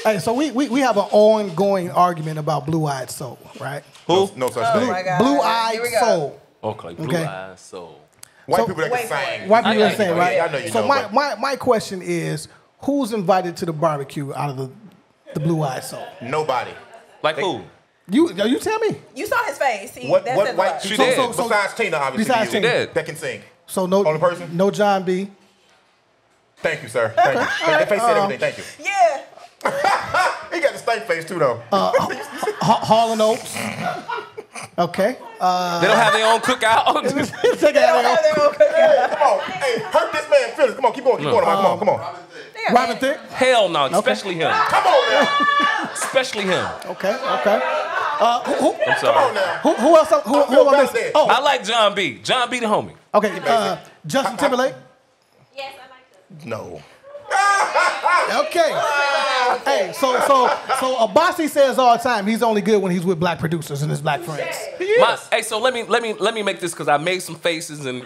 Hey, so we have an ongoing argument about Blue Eyed Soul, right? No such Oh thing. my God. Blue Here Eyed we go. Soul. Okay, Blue Okay. Eyes Soul. White So- people that Wait can for it. sing. Why people I are saying, know, right? yeah, I know you So know, but- my question is, who's invited to the barbecue out of the Blue Eyed Soul? Nobody. Like who? You tell me. You saw his face. What That says a white lot. She people, did. besides Tina, obviously, Besides you, Tina. that can sing? So no Only person? No John B. Thank you, sir. Thank you. That face said everything. Thank you. Yeah. He got the stank face, too, though. Hall and Oates. Okay. They don't have their own cookout. Take it They don't have their own cookout. Come on. Hey, hurt this man feelings. Come on, keep going. Keep going. Come on, come on. Robin Thicke. Hell no, especially him. Come on now. Especially him. Okay. I'm Come on sorry. now. Who else? Who am I missing? validated. Oh, I like John B. John B. the homie. okay. Justin Timberlake. Yes, I like this. No. Okay. Hey, so Abasi says all the time he's only good when he's with black producers and his black friends. Hey, so let me make this because I made some faces and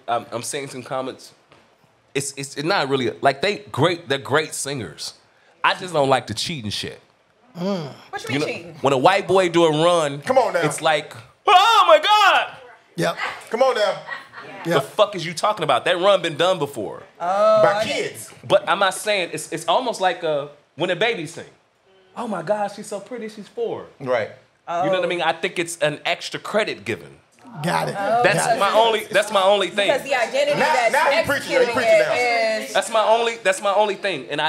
I'm saying some comments. It's not really like they're great singers. I just don't like the cheating shit. What you mean cheating? When a white boy do a run, come on now. It's like, oh my God. Yep. Come on now. The fuck is you talking about? That run been done before. By kids. But I'm not saying it's almost like when a baby sing. Oh my God, she's so pretty. She's 4. Right. You know what I mean? I think it's an extra credit given. Got it. That's my only thing. Because the identity that's executing it is. That's my only thing. And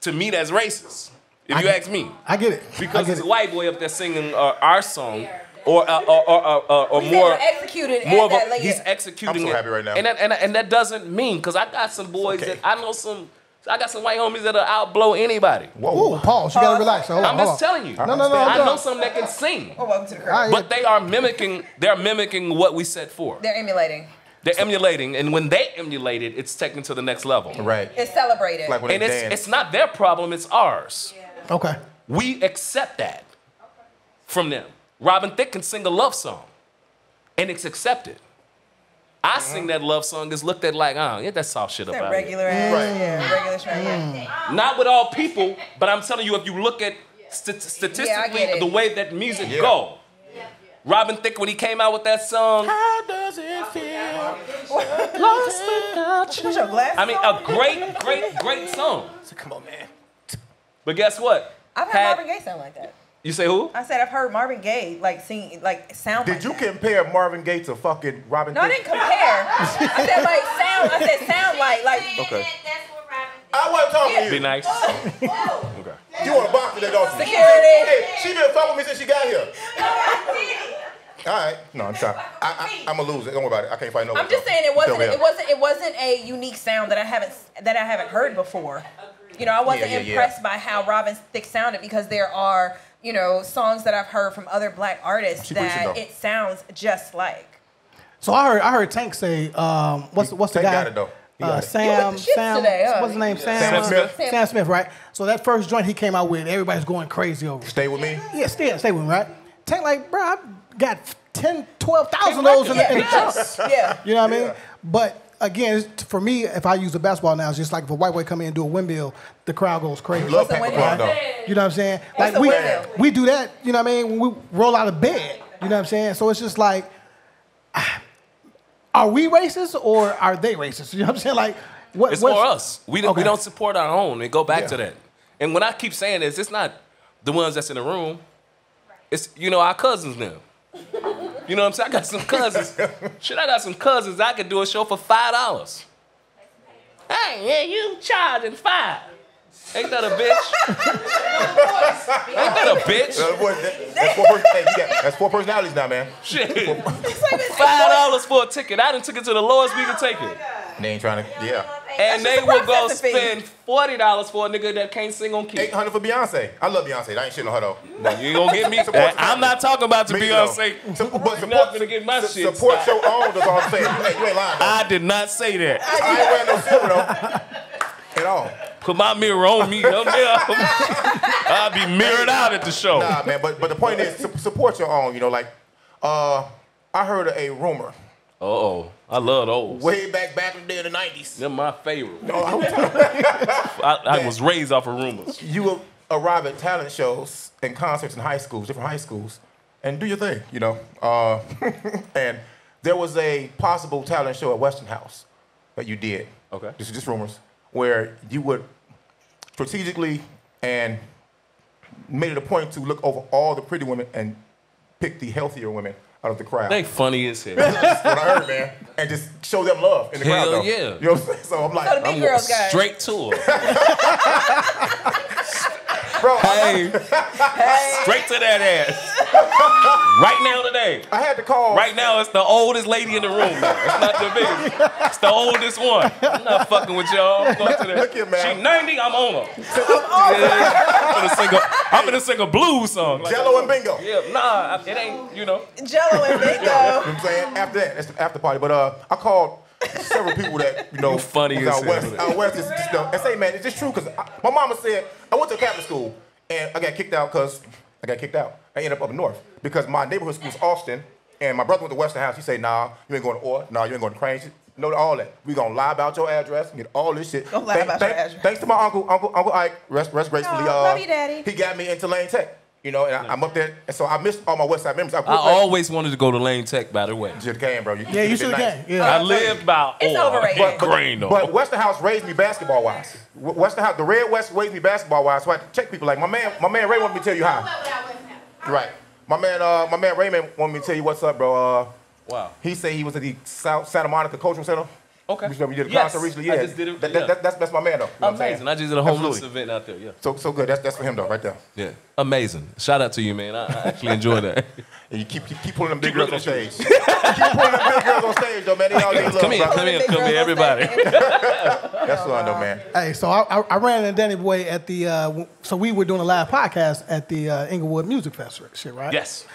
to me that's racist. If you ask me. I get it. Because it's a white boy up there singing our song. Or more executed more of that a, he's executing I'm so happy right now. And that doesn't mean because I got some boys that I got some white homies that'll outblow anybody. Whoa, pause. You gotta relax. Hold on, I'm just telling you. No. I know some that can sing. Oh, welcome to the crowd. But they are mimicking. They're mimicking what we set for. They're emulating. They're emulating, and when they emulate it, it's taken to the next level. Right. It's celebrated. Like when And it's not their problem. It's ours. Okay. We accept that from them. Robin Thicke can sing a love song, and it's accepted. I sing that love song, is looked at like, get that soft shit up out regular ass, regular shit. Not with all people, but I'm telling you, if you look at statistically the way that music go, Robin Thicke, when he came out with that song, how does it feel? Lost without you. I mean, a great song. So come on, man. But guess what? I've heard Marvin Gaye sound like that. You say who? I said I've heard Marvin Gaye sound. Did you compare Marvin Gaye to fucking Robin Thicke? No, I didn't compare. I said sound. I said sound like. Okay. I wasn't talking to you. Be nice. Okay. You want to box today, don't you? Security. Hey, she been fucking with me since she got here. All right. No, I'm sorry. I'm gonna lose it. Don't worry about it. I can't fight no. I'm just saying it wasn't a unique sound that I haven't heard before. I wasn't impressed by how Robin Thicke sounded because there are, songs that I've heard from other black artists that it sounds just like. So I heard Tank say, what's the Tank guy? got it though. Sam, today, huh? what's his name? Sam Smith. Sam Smith, right? So that first joint he came out with, everybody's going crazy over. Stay with me. Yeah, stay with me, right? Tank like, bro, I got 10, 12,000 of those in the charts. Yeah. You know what I mean? But again, for me, if I use a basketball now, it's just like if a white boy come in and do a windmill, the crowd goes crazy. Love Pat McGraw, though. You know what I'm saying? Like we do that, you know what I mean, when we roll out of bed. You know what I'm saying? So it's just like, are we racist or are they racist? You know what I'm saying? Like, it's for us. We don't support our own and go back to that. And when I keep saying this, it's not the ones that's in the room. It's, our cousins now. You know what I'm saying? I got some cousins. I got some cousins. I could do a show for $5. Hey, yeah, you charging $5. Ain't that a bitch? Ain't that a bitch? That's 4 personalities now, man. Shit. $5 for a ticket. I done took it to the lowest we could take it. They ain't trying to, And they will go spend $40 for a nigga that can't sing on key. $800 for Beyonce. I love Beyonce. I ain't shitting on her though. No, you ain't gonna get me. I'm not talking about the Beyonce. But I'm not gonna get my shit. Support your own. That's all I'm saying. Hey, you ain't lying. Though. I did not say that. I ain't wearing no silver though. At all. Put my mirror on me. I'll be mirrored out at the show. Nah, man. But the point is, support your own. I heard a rumor. I love those. Way back in the 90s. They're my favorite. No, I was raised off of rumors. You will arrive at talent shows and concerts in high schools, different high schools, and do your thing, And there was a possible talent show at Weston House that you did. Okay. This is just rumors, where you would strategically and made it a point to look over all the pretty women and pick the healthier women out of the crowd. They funny as hell. That's what I heard, man. And just show them love in the crowd, though. Yeah. You know what I'm saying? So I'm like, So the big girls got straight to her. bro. Hey. Straight to that ass. Right now today. I had to call. Right now, it's the oldest lady in the room. It's not the biggest. It's the oldest one. I'm not fucking with y'all. I'm going to the, Look here, man. She 90, I'm on her. I'm gonna sing a blues song. Jello and bingo. Yeah, nah, it ain't, Jello and bingo. You know what I'm saying? After that, that's the after party. But I called several people that, you know, You funny was as out west. hell. Out west is just, and say, man, is this true? Because my mama said, I went to a Catholic school, and I got kicked out because I got kicked out. I ended up north because my neighborhood school was Austin, and my brother went to Western House. He said, nah, you ain't going to Orr. Nah, you ain't going to Cranes. No, all that. We gonna lie about your address and get all this shit. Don't lie about your address. Thanks to my uncle Ike, rest gracefully. Love you, Daddy. He got me into Lane Tech. You know, and I'm up there, and so I missed all my West Side memories. I always wanted to go to Lane Tech, by the way. You should have came, bro. Yeah, you should have came. Yeah. I lived about It's overrated. Green, though. But Western House raised me basketball wise. Western House, the Red West raised me basketball wise. So I had to check people like my man Ray wanted me to tell you how. Right. My man Raymond wanted me to tell you what's up, bro. Wow. He said he was at the Santa Monica Cultural Center. Okay. We did a Yes, concert recently. I Yeah. just did it, That's my man though. You know what I'm saying? Amazing. I just did a homeless Absolutely. event out there, yeah. So good. That's for him though, right there. Yeah. Amazing. Shout out to you, man. I actually enjoy that. And you keep pulling them big girls on stage. Keep pulling them big girls on stage though, man. They all need love. Come here, bro. come here, everybody. That's fun though, man. Hey, so I ran into Danny Boy at the, so we were doing a live podcast at the Inglewood Music Festival, shit, right? Yes.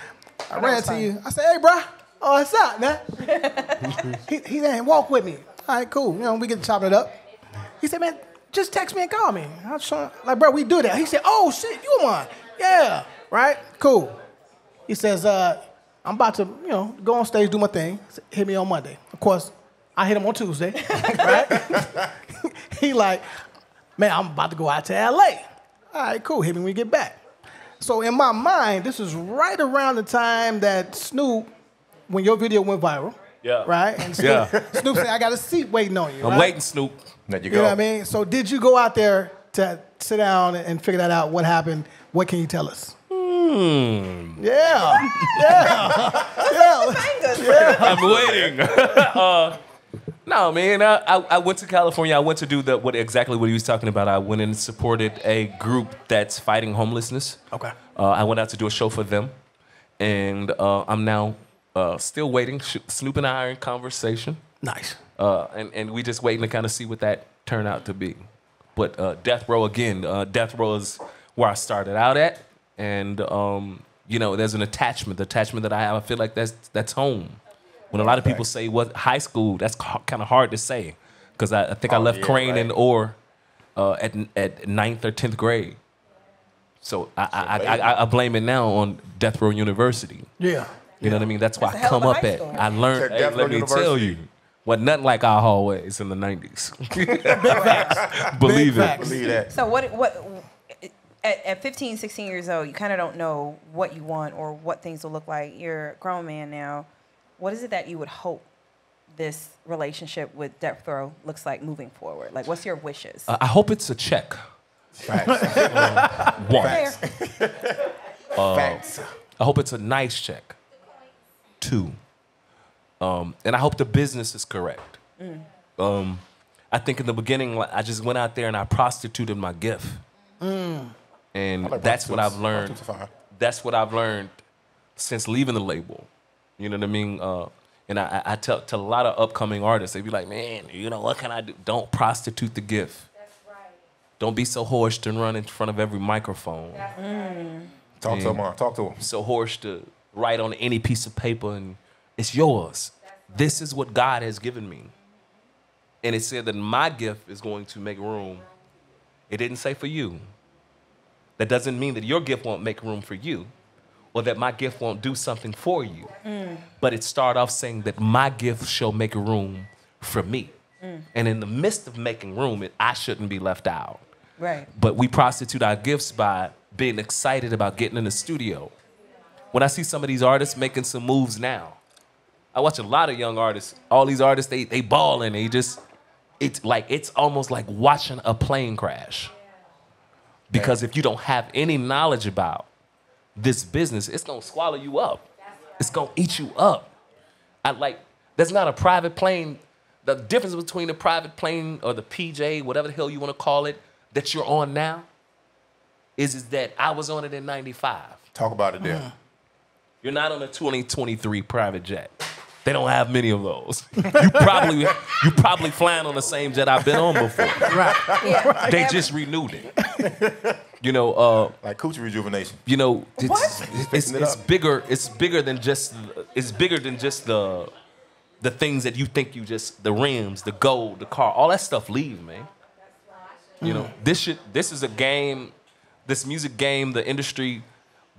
I ran into you. I said, hey, bro, oh, what's up, man? he didn't walk with me. All right, cool. You know, we get to chopping it up. He said, man, just text me and call me. I was trying, like, bro, we do that. He said, oh, shit, you on? Yeah, right? Cool. He says, I'm about to, you know, go on stage, do my thing. Hit me on Monday. Of course, I hit him on Tuesday, right? He like, man, I'm about to go out to L.A. All right, cool. Hit me when we get back. So in my mind, this is right around the time that Snoop, when your video went viral. Yeah. Right? And Snoop said, I got a seat waiting on you. I'm right? waiting, Snoop. There you You go. know what I mean? So did you go out there to sit down and figure that out? What happened? What can you tell us? Yeah. Yeah. I'm waiting. No, man. I went to California. I went to do exactly what he was talking about. I went and supported a group that's fighting homelessness. Okay. I went out to do a show for them, and I'm now still waiting. Snoop and I are in conversation, Nice. and we just waiting to kind of see what that turned out to be. But Death Row again. Death Row is where I started out at, and you know, there's an attachment. The attachment that I have, I feel like that's home. When a lot of people say what high school, that's kind of hard to say, because I think I left Crane and Orr at 9th or 10th grade. So I blame it now on Death Row University. Yeah. You know what I mean? That's why That's I a hell of come a up high at. school. I learned. Said Hey, Death Row let me tell University. you, wasn't nothing like our hallways in the 90s. Believe it. facts. Believe that. So what at 15, 16 years old, you kind of don't know what you want or what things will look like. You're a grown man now. What is it that you would hope this relationship with Death Row looks like moving forward? Like, what's your wishes? I hope it's a check. One. Fair. Facts. I hope it's a nice check. 2. And I hope the business is correct. I think in the beginning, like, I just went out there and I prostituted my gift. And like that's what I've prostitutes. learned. Prostitutes are fine. That's what I've learned since leaving the label. You know what I mean? And I tell a lot of upcoming artists, they be like, man, you know, what can I do? Don't prostitute the gift. That's right. Don't be so hoarse and run in front of every microphone. Talk to him, man. Talk to him. So hoarse to write on any piece of paper and it's yours. This is what God has given me. And it said that my gift is going to make room. It didn't say for you. That doesn't mean that your gift won't make room for you or that my gift won't do something for you. But it started off saying that my gift shall make room for me. And in the midst of making room, I shouldn't be left out. Right. But we prostitute our gifts by being excited about getting in the studio. When I see some of these artists making some moves now, I watch a lot of young artists. All these artists, they balling. It's almost like watching a plane crash. Because if you don't have any knowledge about this business, it's gonna swallow you up. It's gonna eat you up. There's not a private plane. The difference between the private plane or the PJ, whatever the hell you wanna call it, that you're on now, is that I was on it in 95. Talk about it there. You're not on a 2023 private jet. They don't have many of those. You probably flying on the same jet I've been on before. Yeah. They just renewed it. You know, Like coochie rejuvenation. you know, What? it's bigger. It's bigger than just the the things that you think you just, the rims, the gold, the car, all that stuff leave, man. You know, this is a game, this music game, the industry,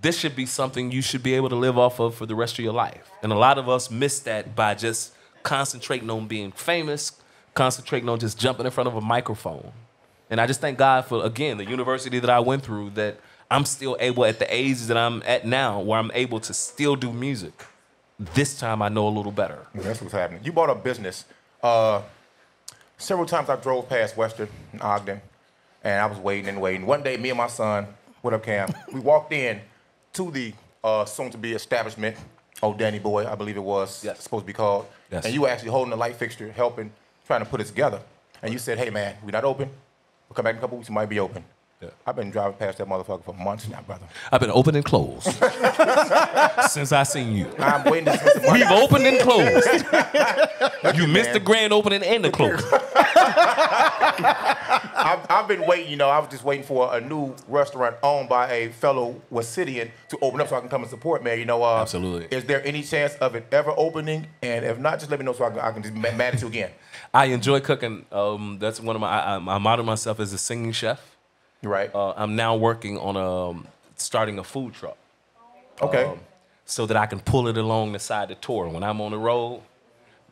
this should be something you should be able to live off of for the rest of your life. And a lot of us miss that by just concentrating on being famous, concentrating on just jumping in front of a microphone. And I just thank God for, again, the university that I went through, that I'm still able, at the age that I'm at now, where I'm able to still do music. This time I know a little better. That's what's happening. You bought a business. Several times I drove past Western and Ogden, and I was waiting and waiting. One day, me and my son, what up, Cam? We walked in to the soon-to-be establishment, Oh Danny Boy, I believe it was, Yes. supposed to be called. Yes. And you were actually holding the light fixture, helping, trying to put it together. And you said, hey, man, we're not open. We'll come back in a couple weeks, we might be open. Yeah. I've been driving past that motherfucker for months now, brother. I've been open and closed since I seen you. I'm waiting to spend some money. We've opened and closed. You missed the grand opening and the closing. I've been waiting, you know, I was just waiting for a new restaurant owned by a fellow Westidian to open up so I can come and support, man. You know, Absolutely. Is there any chance of it ever opening? And if not, just let me know so I can just mad at you again. I enjoy cooking. That's one of my, I model myself as a singing chef. Right. I'm now working on starting a food truck. Okay. So that I can pull it along the side of the tour. When I'm on the road,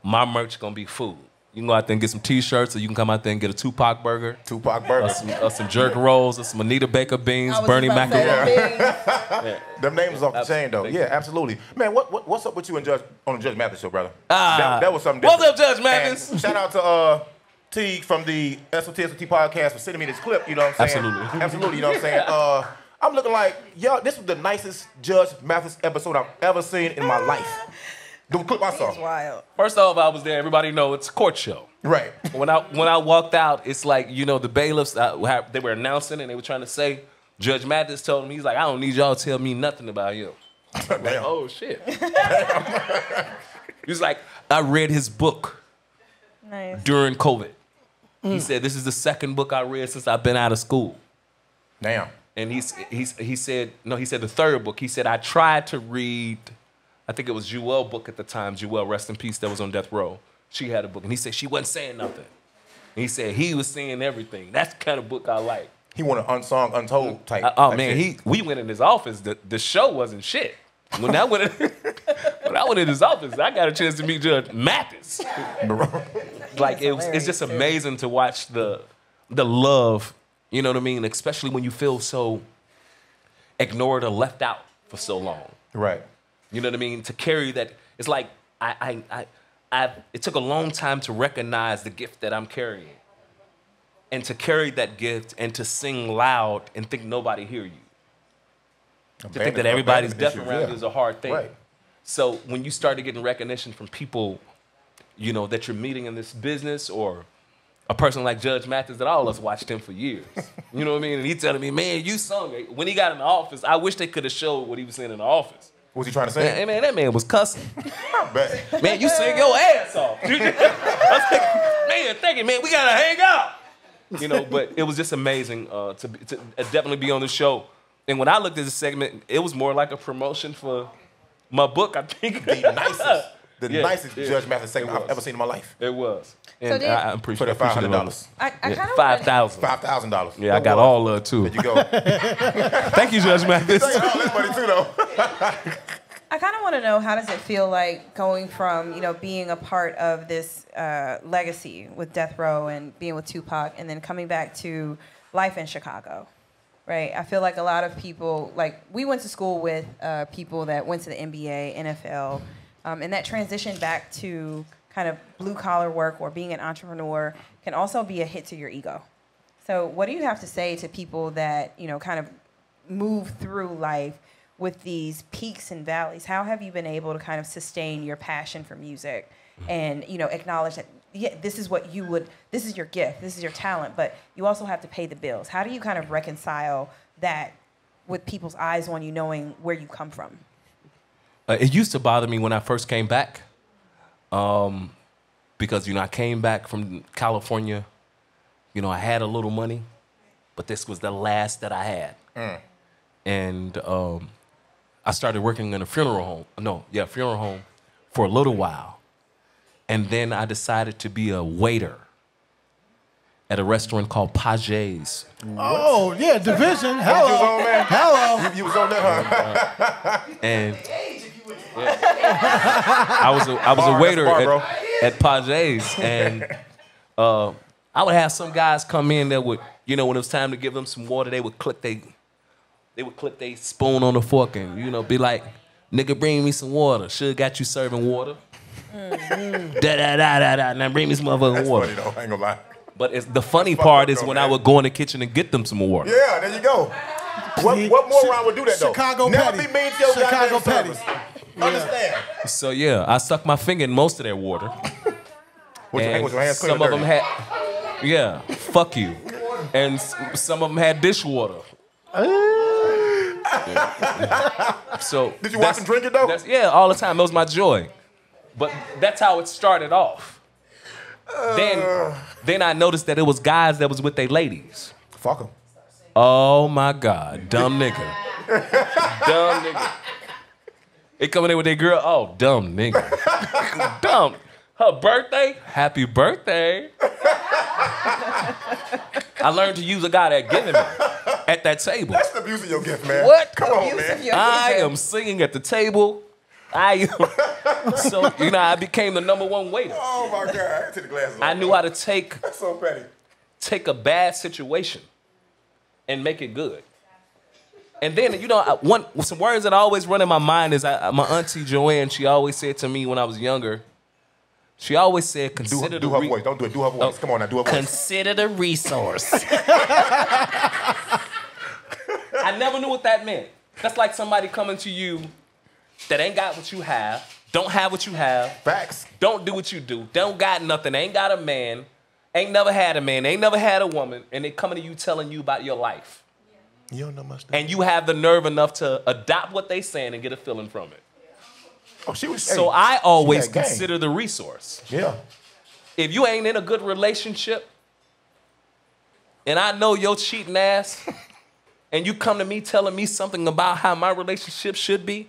my merch gonna be food. You can go out there and get some T-shirts, or you can come out there and get a Tupac burger. Tupac burger. Some jerk rolls, or some Anita Baker beans, I was Bernie about to say macaroni. that thing. Them names off the chain, though. Thank Yeah, you. absolutely. Man, what's up with you and Judge on the Judge Mathis show, brother? Ah. That was something What's different. up, Judge Mathis? And shout out to T from the SOT podcast for sending me this clip, you know what I'm saying? Absolutely. Absolutely, you know what I'm saying? I'm looking like, yo, this was the nicest Judge Mathis episode I've ever seen in my life. The clip I saw. It's wild. First off, I was there. Everybody know it's a court show. Right. When I walked out, it's like, you know, the bailiffs, they were announcing and they were trying to say, Judge Mathis told him, he's like, I don't need y'all to tell me nothing about you. I'm like, oh, shit. He's like, I read his book Nice. during COVID. He said, this is the second book I read since I've been out of school. Damn. And he said the third book. He said, I tried to read, I think it was Jewel's book at the time, Jewel, rest in peace, that was on death row. She had a book. And he said, she wasn't saying nothing. And he said, he was saying everything. That's the kind of book I like. He want an unsung, untold type. Oh, type man, shit. we went in his office. The show wasn't shit. When I went in his office, I got a chance to meet Judge Mathis. Like, it's just amazing to watch the love, you know what I mean? Especially when you feel so ignored or left out for so long. Right. You know what I mean? To carry that, it's like it took a long time to recognize the gift that I'm carrying. And to carry that gift and to sing loud and think nobody hear you. To think that everybody's deaf around you is a hard thing. Right. So when you started getting recognition from people, you know, that you're meeting in this business, or a person like Judge Mathis that all of us watched him for years. You know what I mean? And he telling me, man, you sung it. When he got in the office, I wish they could have showed what he was saying in the office. What was he trying to say? Man, that man was cussing. I bet. Man, you sing your ass off. I was like, man, thank you, man. We gotta hang out. You know, but it was just amazing to definitely be on the show. And when I looked at this segment, it was more like a promotion for my book, I think. The nicest Judge Mathis segment I've ever seen in my life. It was. And did- I appreciate For that it. $500. I kind of $5,000. $5,000. Yeah, I got all of it too. There you go. Thank you, Judge Mathis. All this money too, though. I kind of want to know, how does it feel like going from, you know, being a part of this legacy with Death Row and being with Tupac, and then coming back to life in Chicago, right? I feel like a lot of people, like, we went to school with people that went to the NBA, NFL, and that transition back to kind of blue-collar work or being an entrepreneur can also be a hit to your ego. So what do you have to say to people that, you know, kind of move through life with these peaks and valleys? How have you been able to kind of sustain your passion for music and, you know, acknowledge that, yeah, this is what you would, this is your gift, this is your talent, but you also have to pay the bills? How do you kind of reconcile that with people's eyes on you, knowing where you come from? It used to bother me when I first came back, because, you know, I came back from California. You know, I had a little money, but this was the last that I had. And I started working in a funeral home. Funeral home for a little while. And then I decided to be a waiter at a restaurant called Paget's. Oh, yeah, division. You was on, Hello. man. Hello. You was on that, huh? And I was a waiter at Paget's, and I would have some guys come in that would, you know, when it was time to give them some water, they would click they spoon on the fork and, you know, be like, nigga, bring me some water. Should got you serving water. Da-da-da-da-da. Now bring me some motherfucking water. Funny though, I ain't gonna lie. But the funny part is when I would go in the kitchen and get them some water. Yeah, there you go. What more round would do that though? Chicago Never Petty. be mean to your Chicago goddamn Petty. service. Understand? So yeah, I stuck my finger in most of their water. With your And hands clean some or of them dirty? had, yeah, fuck you. And some of them had dishwater. So Did you watch them drink it though? Yeah, all the time. That was my joy. But that's how it started off. Then I noticed that it was guys that was with their ladies. Fuck them. Oh my God, dumb nigga. Dumb nigga. They coming in with their girl, oh, dumb nigga. Dumb. Her birthday, happy birthday. I learned to use a guy that giving me at that table. That's the abuse of your gift, man. What? Come on, Abuse of man. your I gift. am singing at the table. So, you know, I became the #1 waiter. Oh my God. Take the glasses off. I knew how to take That's so petty. a bad situation and make it good. And then, you know, some words that always run in my mind is my auntie Joanne, she always said to me when I was younger, she always said, consider Do her voice. Don't do it. Do her voice. Come on now. Do her voice. Consider the resource. I never knew what that meant. That's like somebody coming to you that ain't got what you have, don't have what you have, Facts. don't do what you do, don't got nothing, ain't got a man, ain't never had a man, ain't never had a woman, and they coming to you telling you about your life. You don't know much. And you have the nerve enough to adopt what they saying and get a feeling from it. Oh, she was. So hey, I always she had game. consider the resource. Yeah. If you ain't in a good relationship, and I know your cheating ass, and you come to me telling me something about how my relationship should be,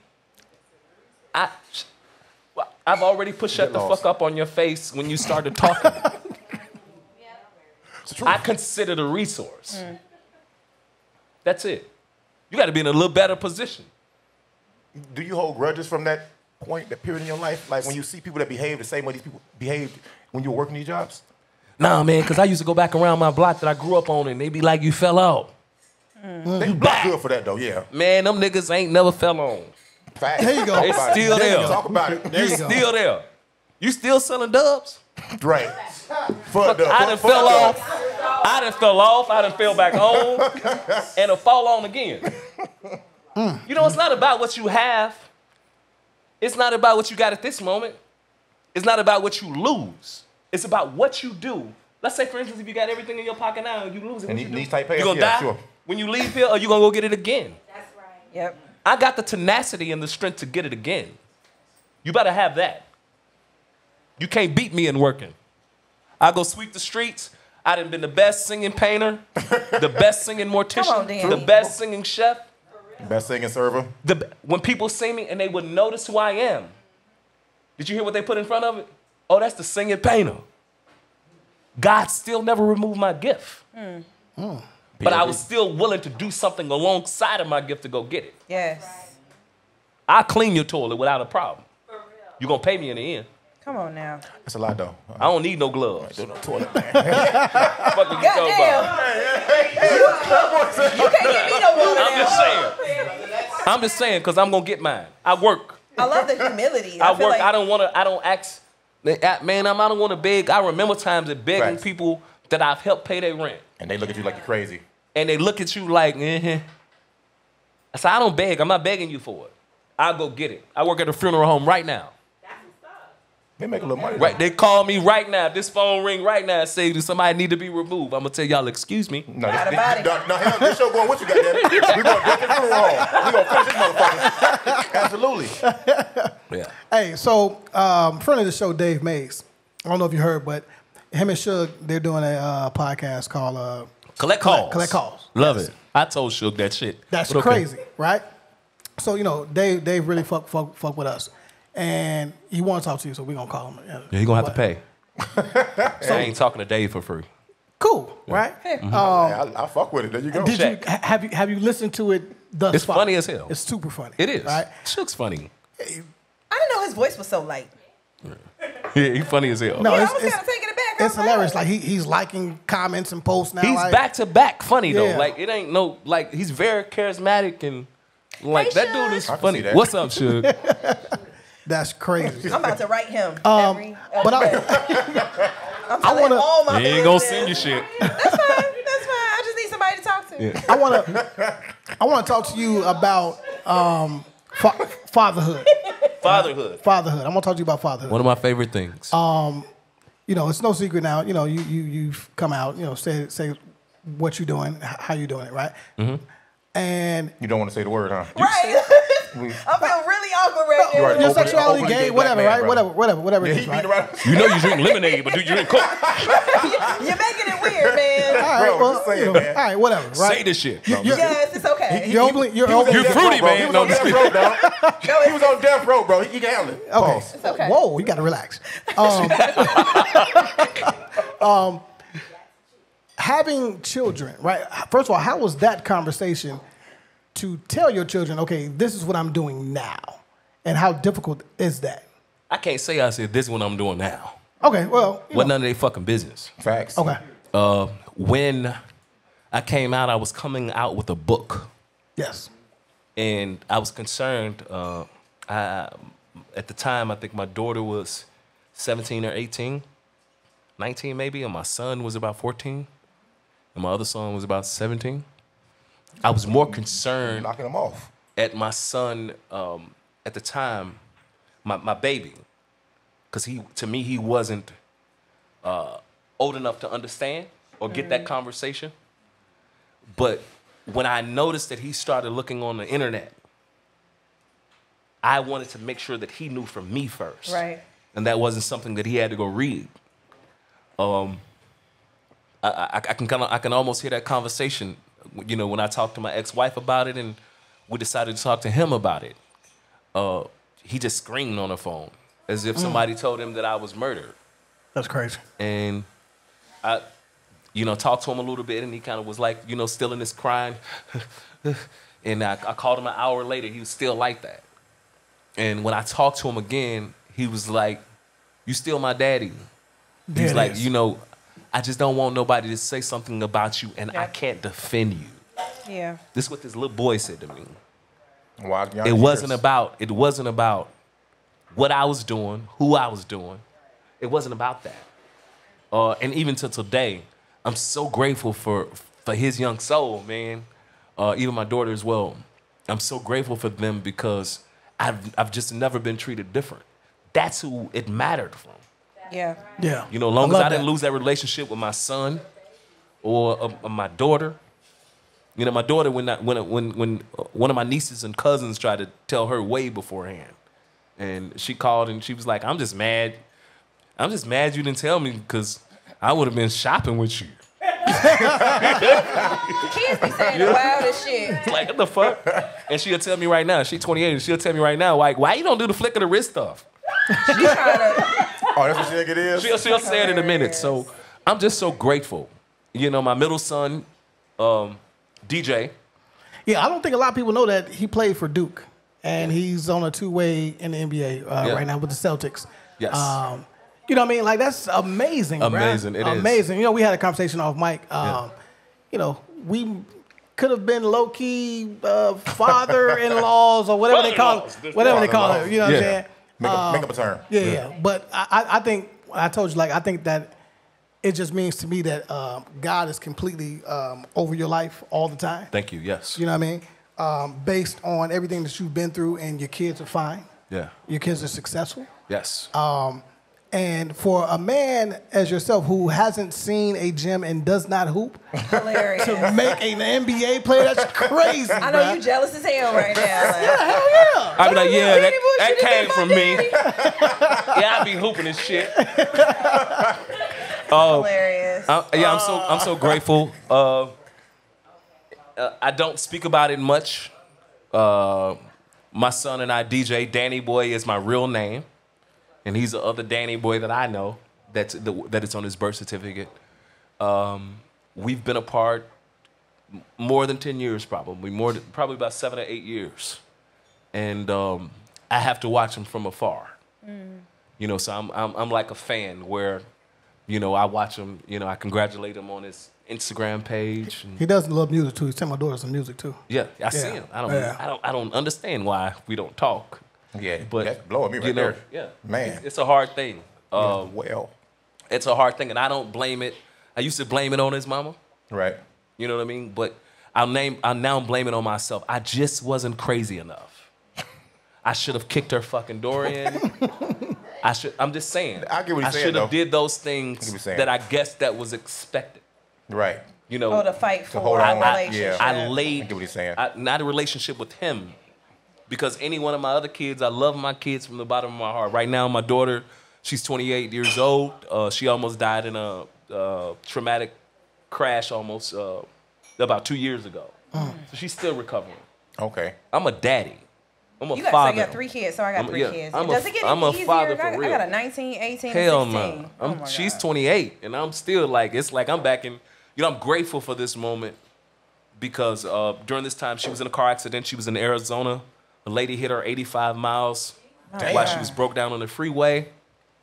I've already put shut the fuck up on your face when you started talking. I consider the resource. That's it. You got to be in a little better position. Do you hold grudges from that point, that period in your life? Like when you see people that behave the same way these people behaved when you were working these jobs? Nah, man, because I used to go back around my block that I grew up on, and they be like, you fell out. They block good for that though, yeah. Man, them niggas ain't never fell on. Facts. There you go. They Talk about it. still there. Talk about it. There you go. Still there. You still selling dubs? Right. For the, I done for fell the- off. I done fell off. I done fell back on. And a fall on again. You know, it's not about what you have. It's not about what you got at this moment. It's not about what you lose. It's about what you do. Let's say, for instance, if you got everything in your pocket now and you lose it, And what you these do? type You payers, gonna yeah, die sure. when you leave here, or you gonna go get it again? Yep. I got the tenacity and the strength to get it again. You better have that. You can't beat me in working. I go sweep the streets. I done been the best singing painter, the best singing Come on, mortician, Danny. the best singing chef. Best singing server. When people see me and they would notice who I am, did you hear what they put in front of it? Oh, that's the singing painter. God still never removed my gift. But I was still willing to do something alongside of my gift to go get it. Yes. I'll clean your toilet without a problem. You're going to pay me in the end. Come on now. That's a lot though. I don't need no gloves. Do no toilet, man. What the you talking about? Goddamn. You can't get me no water I'm now. just saying. I'm just saying because I'm going to get mine. I work. I love the humility. I feel work. like I don't ask. Man, I don't want to beg. I remember times of begging Facts. people that I've helped pay their rent. And they look at you like you're crazy. And they look at you like, I said, I don't beg. I'm not begging you for it. I'll go get it. I work at a funeral home right now. They make a little money. Right, they call me right now. If this phone ring right now and say somebody need to be removed, I'm gonna tell y'all, excuse me. No, Not about it. this show going with you, goddamn. We're going to the funeral home. We're going to finish this motherfucker. Absolutely. Yeah. Hey, so friend of the show, Dave Mays. I don't know if you heard, but him and Suge, they're doing a podcast called Collect calls. Collect Calls. Love it. I told Suge that shit. That's But okay. crazy, right? So, you know, Dave really fuck with us. and he want to talk to you, so we're gonna call him. Yeah, he gonna have to pay. So, I ain't talking to Dave for free. Cool, right? I fuck with it. There you go. Did you have you listened to it thus It's far? funny as hell. It's super funny. It is. right? Shook's funny. I didn't know his voice was so light. Yeah, he funny as hell. No, Yeah, I it's, was it's, kind of taking it back. I it's was hilarious. Like he's liking comments and posts now. He's like, back to back funny though. Yeah. Like it ain't no like he's very charismatic and like Hey, that dude is I can funny. see that. What's up, Suge? That's crazy. I'm about to write him every but day. I'm telling wanna- him all my He ain't gonna business. send you shit. That's fine. That's fine. I just need somebody to talk to. Yeah. I want to talk to you about fatherhood. Fatherhood. Fatherhood. I'm gonna talk to you about fatherhood. One of my favorite things. You know, it's no secret now. You know, you've come out. You know, say what you're doing, how you're doing it, right? Mm-hmm. And You don't want to say the word, huh? Right. I feel really awkward right now. You already your openly- sexuality, openly gay, gay whatever, black man, right? bro. Whatever Yeah, it he is, beat right? around. You know you drink lemonade, but do you drink Coke? You're making it weird, man. All right, Bro, well, just say it, you know, man. all right, whatever, right? Say this shit. Yes, it's okay. You're openly, you're He was on openly. You're death fruity, row, bro. man. He was No, on just death row, dog. He was on death row, bro. He can handle it. Okay. Pause. It's okay. Whoa, you got to relax. Having children, right? First of all, how was that conversation to tell your children, okay, this is what I'm doing now, and how difficult is that? I can't say I said this is what I'm doing now. Okay, well, you What know. none of their fucking business. Facts. Okay, When I came out, I was coming out with a book. yes, And I was concerned. At the time, I think my daughter was 17 or 18, 19 maybe, and my son was about 14, and my other son was about 17. I was more concerned Knocking them off. at my son at the time, my baby, because to me he wasn't old enough to understand or get that conversation. But when I noticed that he started looking on the internet, I wanted to make sure that he knew from me first. Right. And that wasn't something that he had to go read. I can almost hear that conversation, you know, when I talked to my ex-wife about it and we decided to talk to him about it. He just screamed on the phone as if somebody told him that I was murdered. that's crazy. And I, you know, talked to him a little bit, and he kind of was like, you know, still in his crying. And I called him an hour later. He was still like that. And when I talked to him again, he was like, "You still my daddy." There He's it like, is. you know, I just don't want nobody to say something about you, and I can't defend you. Yeah. This is what this little boy said to me. Wow, It wasn't about what I was doing, who I was doing. It wasn't about that. And even to today, I'm so grateful for his young soul, man. Even my daughter as well. I'm so grateful for them because I've just never been treated different. That's who it mattered from. Yeah. Yeah, You know, as long as love I didn't that. lose that relationship with my son or my daughter. You know, my daughter, when one of my nieces and cousins tried to tell her way beforehand, and she called and she was like, I'm just mad you didn't tell me because I would have been shopping with you. Kids be saying the wildest shit. It's like, what the fuck? And she'll tell me right now, she's 28, and she'll tell me right now, like, why you don't do the flick of the wrist stuff? She trying to. Oh, that's what you think it is? She'll say it in a minute. So I'm just so grateful. You know, my middle son, DJ, Yeah, I don't think a lot of people know that he played for Duke, and he's on a two-way in the NBA right now with the Celtics. Yes. You know what I mean? Like, that's amazing, bruh. Amazing, it is. Amazing. You know, we had a conversation off mic. You know, we could have been low-key father-in-laws or whatever they call it. Whatever they call it. You know what I'm saying? Make up a term. Yeah. But I think, I told you, like, I think that it just means to me that God is completely over your life all the time. thank you, yes. You know what I mean? Based on everything that you've been through, and your kids are fine. Yeah, Your kids are successful. yes. And for a man as yourself who hasn't seen a gym and does not hoop, Hilarious. to make an NBA player, that's crazy. I know you jealous as hell right now. Like, Hell yeah. I'd be like, yeah, Danny Bush, that you came did from my me. Yeah, I be hooping and shit. hilarious. I'm so grateful. I don't speak about it much. My son and I DJ. Danny Boy is my real name, and he's the other Danny Boy that I know that it's on his birth certificate. We've been apart more than 10 years, probably probably about 7 or 8 years, and I have to watch him from afar. You know, so I'm like a fan where, you know, I watch him. You know, I congratulate him on his Instagram page. He does love music too. He's telling my daughter some music too. Yeah, I see him. I don't understand why we don't talk. Yeah, but that's blowing me right know, there. Yeah, Man. it's a hard thing. Well, it's a hard thing, and I don't blame it. I used to blame it on his mama. right. You know what I mean? But I'll now blame it on myself. I just wasn't crazy enough. I should have kicked her fucking door in. I'm just saying. I get what you're saying, should have though. did those things that I guess that was expected. Right. You know, to fight for hold a on. relationship. I laid. I get what he's saying. Not a relationship with him, because any one of my other kids, I love my kids from the bottom of my heart. Right now, my daughter, she's 28 years old. She almost died in a traumatic crash almost about 2 years ago. So she's still recovering. Okay. I'm a daddy. I'm a You got, father. so you got 3 kids, so I got 3 kids. Does it get I'm any a father easier? for I real. got a 19, 18, Hell and 16. no. Oh my She's God. 28, and I'm still like, it's like I'm back in, you know, I'm grateful for this moment because during this time, she was in a car accident. She was in Arizona. A lady hit her 85 miles while she was broke down on the freeway.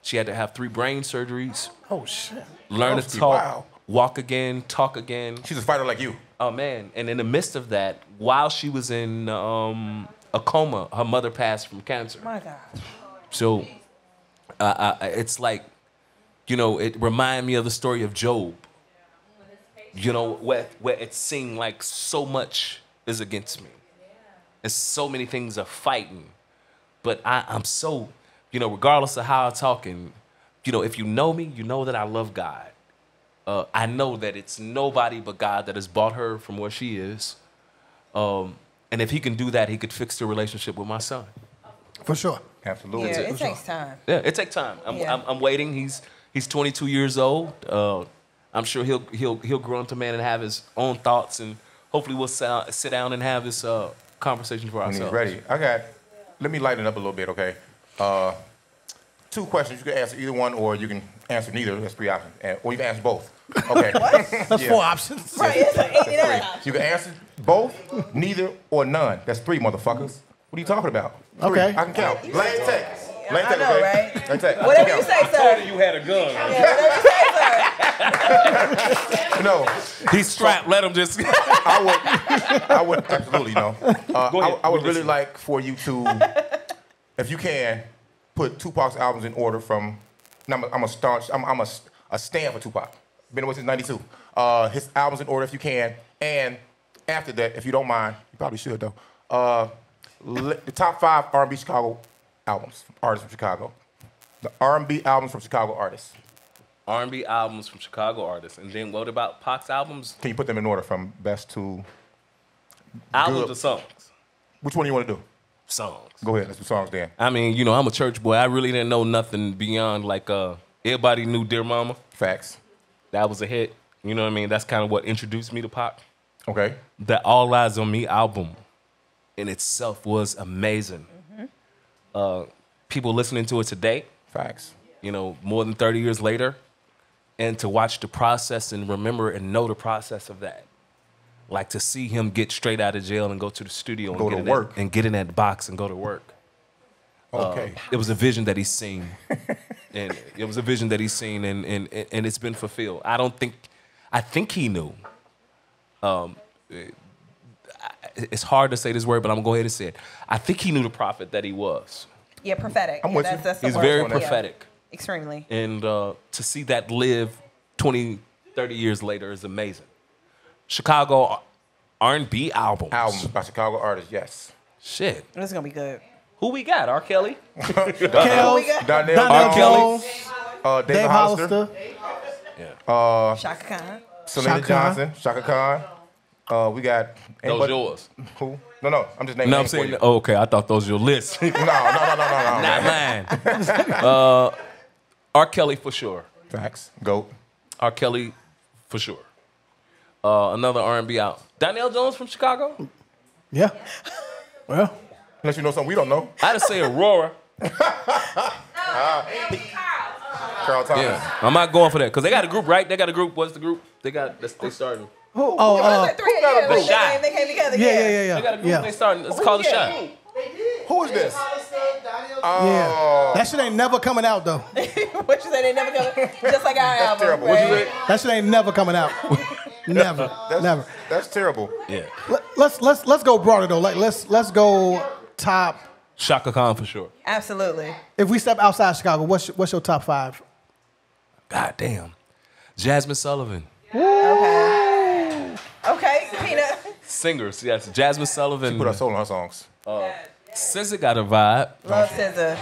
She had to have 3 brain surgeries. Oh shit. Learn to Healthy, talk, wow. walk again, talk again. She's a fighter like you. Oh man! And in the midst of that, while she was in a coma, her mother passed from cancer. My God. So it's like, you know, it reminded me of the story of Job. You know, where it seemed like so much is against me, and so many things are fighting. But I'm so, you know, regardless of how I'm talking, you know, if you know me, you know that I love God. I know that it's nobody but God that has brought her from where she is. And if he can do that, he could fix the relationship with my son. For sure. Absolutely. Yeah, it takes time. Yeah, it takes time. I'm waiting. He's 22 years old. I'm sure he'll grow into man and have his own thoughts, and hopefully we'll sit down and have this conversation for When ourselves. he's ready. Let me lighten it up a little bit, okay? 2 questions. You can answer either one, or you can answer neither. That's 3 options. Or you can answer both. Okay. That's 4 options. Right, it's an 89. You can answer both, neither, or none. That's 3, motherfuckers. What are you talking about? 3. Okay. I can count. Lane take. Lane I take, know, okay? right? Lane take. Whatever you say, sir. You had a gun. Yeah, whatever you say, sir. No. He's strapped. Let him just. I would absolutely, you know. Go ahead. I would really like for you to, if you can, put Tupac's albums in order from. I'm a stand for Tupac. Been away since '92. His albums in order if you can, and after that, if you don't mind, you probably should though. The top 5 R&B Chicago albums, artists from Chicago. The R&B albums from Chicago artists. R&B albums from Chicago artists, and then what about Pac's albums? Can you put them in order from best to? Albums Good. or songs? Which one do you want to do? Songs. Go ahead. Let's do songs then. I mean, you know, I'm a church boy. I really didn't know nothing beyond like everybody knew Dear Mama. Facts. That was a hit. You know what I mean? That's kind of what introduced me to Pac. Okay. The All Eyes on Me album in itself was amazing. People listening to it today, Facts. you know, more than 30 years later, and to watch the process and remember and know the process of that. Like to see him get straight out of jail and go to the studio and Go get to in work. and get in that box and go to work. Okay. It was a vision that he's seen, and it was a vision that he's seen, and it's been fulfilled. I think he knew. It's hard to say this word, but I'm gonna go ahead and say it. I think he knew the prophet that he was. Yeah, prophetic. I'm Yeah, with you. that's the He's word. very Yeah. prophetic. Extremely. And to see that live 20, 30 years later is amazing. Chicago R&B albums. Albums by Chicago artists, yes. Shit. This is gonna be good. Who we got? R. Kelly? Kels, Donnell Donnell Jones, Jones, David Dave Hollister, Hollister. Shaka Khan. Selena Shaka Khan. Johnson, Shaka Khan. We got Those anybody- yours. Who? No, I'm just naming No, I'm names for saying, you. oh, okay, I thought those were your list. No. Not mine. R. Kelly for sure. Facts. GOAT. R. Kelly for sure. Another R&B out. Donnell Jones from Chicago? Yeah. Well, Unless you know something we don't know. I just say Aurora. Carl Thomas. Yeah, I'm not going for that because they got a group, right? They got a group. What's the group? They starting. Oh, The Shot. They came together. yeah. They got a group. Yeah. They starting. It's called The Shot. Who is this? Yeah. That shit ain't never coming out though. What you say? They never come. Just like our album. Terrible. Right? What you say? That shit ain't never coming out. Never. Never. That's terrible. Yeah. Let's go broader though. Like let's go top. Shaka Khan for sure. Absolutely. If we step outside Chicago, what's your top 5? God damn. Jasmine Sullivan. Okay. Okay, Peanut. Singers, yes. Jasmine Sullivan. Put her soul on her songs. SZA got a vibe. Love SZA.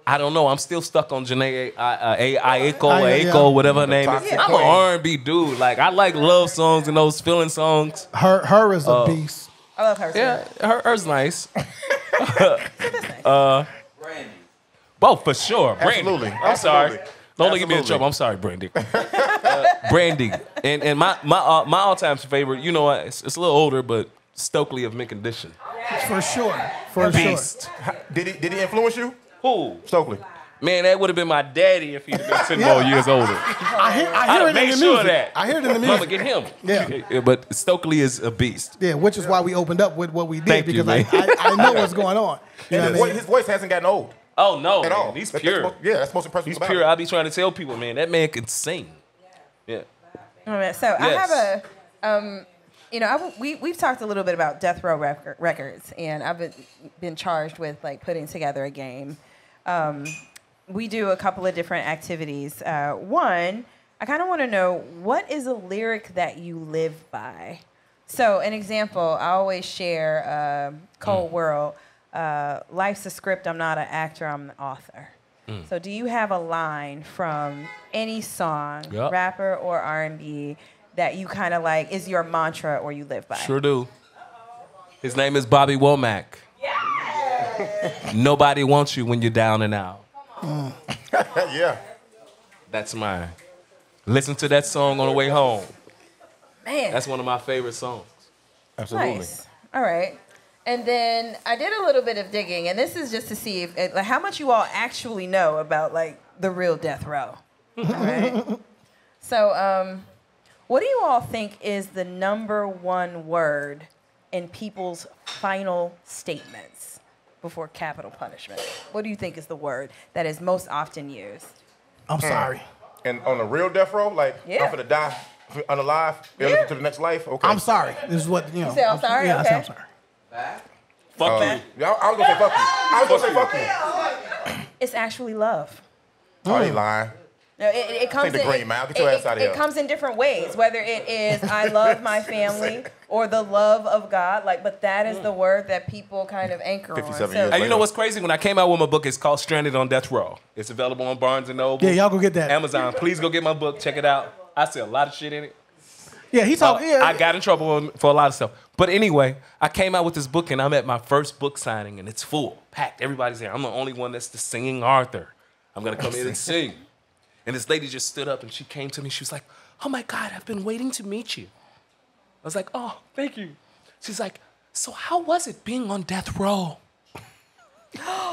I don't know. I'm still stuck on Janae Aiko, yeah. whatever her name is. Toxic I'm an Queen. R&B dude. Like, I like love songs and those feeling songs. Her is a beast. I love her. Yeah, hers nice. Nice. Both, for sure. Brandy. Absolutely. I'm sorry. Absolutely. Don't get me in Absolutely. trouble. I'm sorry, Brandy. Brandy. And my all-time favorite, you know, it's a little older, but Stokely of Mint Condition. For sure. For Beast. Did he influence you? Who? Stokely. Man, that would have been my daddy if he'd have been 10 more years older. I hear I'd it in make the sure music. of that. I hear it in the Mama, music. get him. Yeah. But Stokely is a beast. Yeah, which is why we opened up with what we did Thank you, because man. I know what's going on. You know And what I mean? his voice hasn't gotten old Oh, no, at man. all. He's That's pure. that's the most impressive He's about pure. it. I be trying to tell people, man, that man can sing. Yeah. All right, so I have a, we've talked a little bit about Death Row Records, and I've been charged with like putting together a game. We do a couple of different activities. One, I kind of want to know what is a lyric that you live by. So, an example, I always share Cold World. Life's a script. I'm not an actor. I'm the author. So, do you have a line from any song, Yep. rapper or R&B, that you kind of like is your mantra or you live by? Sure do. His name is Bobby Womack. Nobody wants you when you're down and out. Yeah. That's mine. Listen to that song on the way home. Man, That's one of my favorite songs. Absolutely. nice. All right. And then I did a little bit of digging, and this is just to see if, like, how much you all actually know about like the real Death Row. All right. So, what do you all think is the #1 word in people's final statements before capital punishment? What do you think is the word that is most often used? I'm sorry. And on the real death row, like Yeah. I'm finna die unalive, Yeah. to the next life. Okay. I'm sorry. This is what, you know. say I'm sorry? Yeah, I say I'm Okay. sorry. Fuck you. Yeah, I was gonna say fuck you. I was gonna say fuck you. It's actually love. Oh, they lying. No, it comes the in. green, man. Get your ass out of here. It comes in different ways. Whether it is I love my family or the love of God, like, but that is the word that people kind of anchor on. 57 So, years Hey, you know what's crazy? When I came out with my book, it's called Stranded on Death Row. It's available on Barnes & Noble. Yeah, y'all go get that. Amazon. Please go get my book. Check it out. I say a lot of shit in it. Yeah, he talked. Yeah, I got in trouble for a lot of stuff. But anyway, I came out with this book, and I'm at my first book signing, and it's full, packed. Everybody's there. I'm the only one that's the singing Arthur. I'm going to come in and sing. And this lady just stood up, and she came to me. She was like, oh, my God, I've been waiting to meet you. I was like, oh, thank you. She's like, so how was it being on death row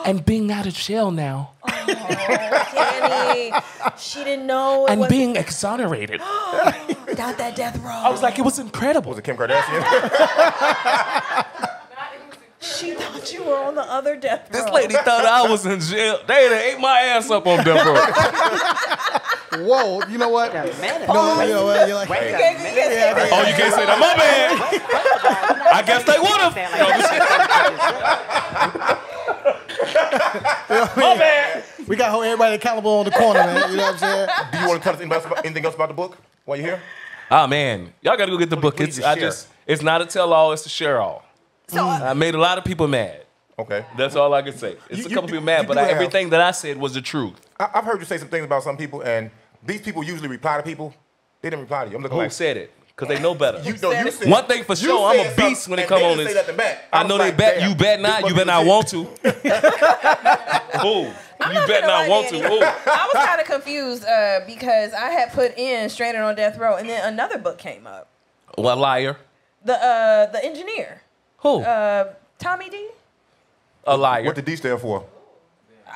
and being out of jail now Danny, she didn't know it and was being exonerated? got that death row. I was like, it was incredible. Was it Kim Kardashian? She thought you were on the other death row. This lady thought I was in jail. They done ate my ass up on death row. Whoa, you know what? No, you know what? You're like, You can't say that. Oh, you can't say that. My bad. I guess they would have. My bad. we got to hold everybody accountable on the corner, man. You know what I'm saying? Do you want to tell us anything else about the book while you're here? Oh man, y'all gotta go get the book. Please It's not a tell-all. It's a share-all. So, I made a lot of people mad. Okay. That's all I can say. It's a You- couple you- people mad, you but do have- everything that I said was the truth. I've heard you say some things about some people, and these people usually reply to people. They didn't reply to you. I'm looking Who like said it? Because they know better. you said, One thing for you sure, I'm a said beast something, when it and come they on didn't this. say nothing back. I was know they like, bet. damn, You bet this not. You must bet be not legit. want to. Who? You not bet gonna not lie, want to. Danny. Who? I was kind of confused because I had put in Stranded on Death Row, and then another book came up. What liar? The engineer, Who? Tommy D. a liar. What did D stand for?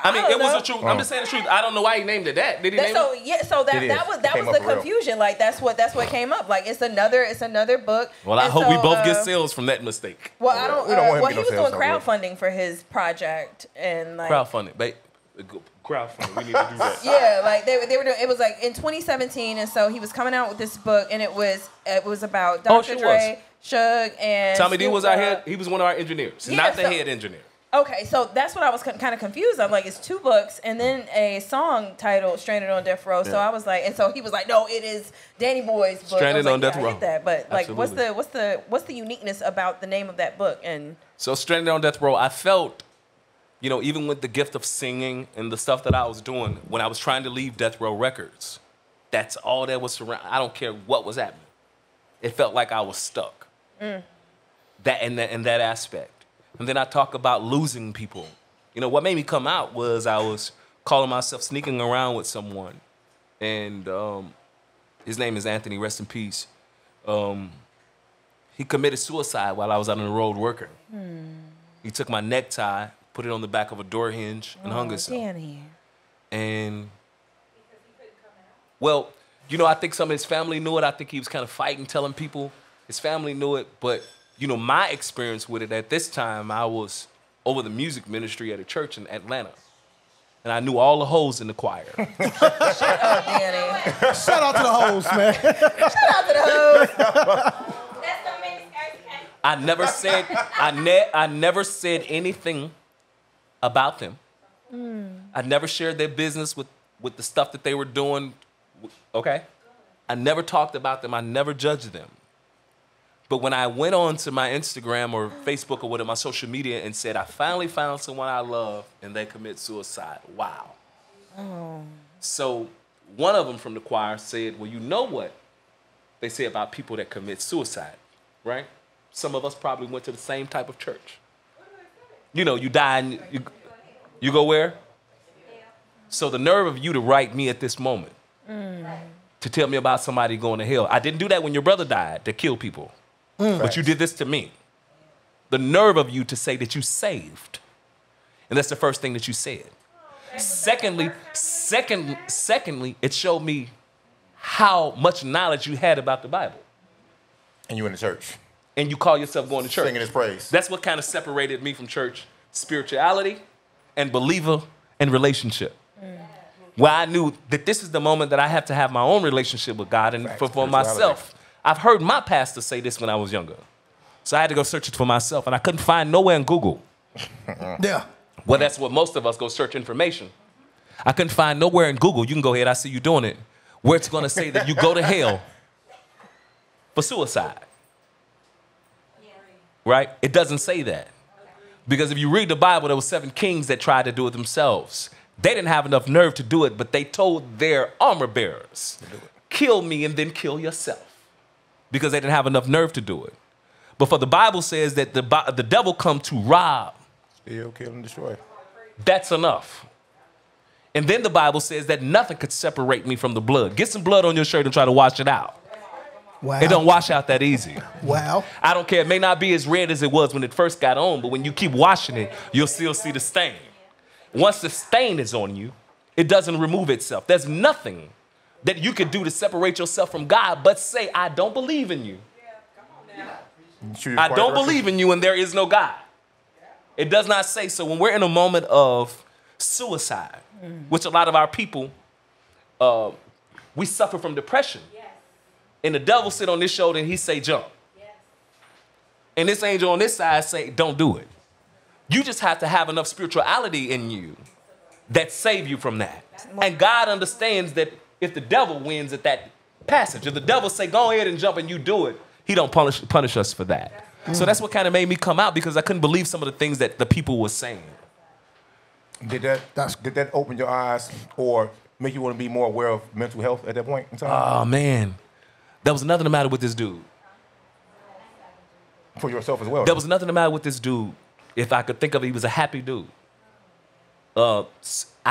I mean, I it don't was know. the truth. I'm just saying the truth. I don't know why he named it that. Did he name So it? yeah, so It is. that was Came the up for real. confusion. Like that's what came up. Like it's another book. Well, I And hope we so, both get sales from that mistake. Well, I don't. We don't want him well, to he get was no doing sales, crowdfunding for his project, and like Crowdfunding, babe. Crowdfunding. We need to do that. yeah, like they were doing. It was like in 2017, and so he was coming out with this book, and it was about Oh, Dr. she Dre, Suge, and Tommy D Snoop was our Dogg. head. He was one of our engineers, Yeah, not the so- head engineer. Okay, so that's what I was kind of confused. I'm like, it's 2 books and then a song titled "Stranded on Death Row." So Yeah. I was like, and so he was like, no, it is Danny Boy's book. Stranded I was on like, Death yeah, I Row. get that, but like, Absolutely. what's the uniqueness about the name of that book? And So Stranded on Death Row, I felt, even with the gift of singing and the stuff that I was doing, when I was trying to leave Death Row Records, that's all that was surround. I don't care what was happening. It felt like I was stuck. That in that aspect. And then I talk about losing people. What made me come out was I was calling myself sneaking around with someone. And his name is Anthony, rest in peace. He committed suicide while I was out on the road working. He took my necktie, put it on the back of a door hinge, and hung himself. Danny. And, well, I think some of his family knew it. I think he was kind of fighting, telling people. His family knew it. But, my experience with it, at this time, I was over the music ministry at a church in Atlanta. And I knew all the hoes in the choir. Oh, Danny. Shout out to the hoes, man. I never said I never said anything about them. I never shared their business with the stuff that they were doing. Okay? I never talked about them. I never judged them. But when I went on to my Instagram or Facebook or whatever, my social media, and said, I finally found someone I love, and they commit suicide. Wow. So one of them from the choir said, well, you know what they say about people that commit suicide, right? Some of us probably went to the same type of church. You die and you go where? So the nerve of you to write me at this moment to tell me about somebody going to hell. I didn't do that when your brother died to kill people. But you did this to me. The nerve of you to say that you saved. And that's the first thing that you said. Secondly, it showed me how much knowledge you had about the Bible. And you in the church. And you call yourself going to church. Singing his praise. That's what kind of separated me from church. Spirituality and believer and relationship. Where I knew that this is the moment that I have to have my own relationship with God and for myself. I've heard my pastor say this when I was younger. So I had to go search it for myself, and I couldn't find nowhere in Google. Yeah. Well, that's what most of us go search information. I couldn't find nowhere in Google. You can go ahead, I see you doing it, where it's going to say that you go to hell for suicide. Right? It doesn't say that. Because if you read the Bible, there were 7 kings that tried to do it themselves. They didn't have enough nerve to do it, but they told their armor bearers, kill me and then kill yourself. Because they didn't have enough nerve to do it. But for the Bible says that the devil come to rob. Steal, kill, and destroy. That's enough. And then the Bible says that nothing could separate me from the blood. Get some blood on your shirt and try to wash it out. Wow. It don't wash out that easy. Wow. I don't care. It may not be as red as it was when it first got on, but when you keep washing it, you'll still see the stain. Once the stain is on you, it doesn't remove itself. There's nothing that you could do to separate yourself from God but say, I don't believe in you. I don't believe in you and there is no God. It does not say so. When we're in a moment of suicide, which a lot of our people, we suffer from depression. And the devil sit on this shoulder and he say, jump. And this angel on this side say, don't do it. You just have to have enough spirituality in you that save you from that. And God understands that if the devil wins at that passage, if the devil say, go ahead and jump and you do it, he don't punish us for that. So that's what kind of made me come out, because I couldn't believe some of the things that the people were saying. Did that open your eyes or make you want to be more aware of mental health at that point in time? Oh, man. There was nothing the matter with this dude. For yourself as well. There was nothing the matter with this dude. If I could think of it, he was a happy dude. I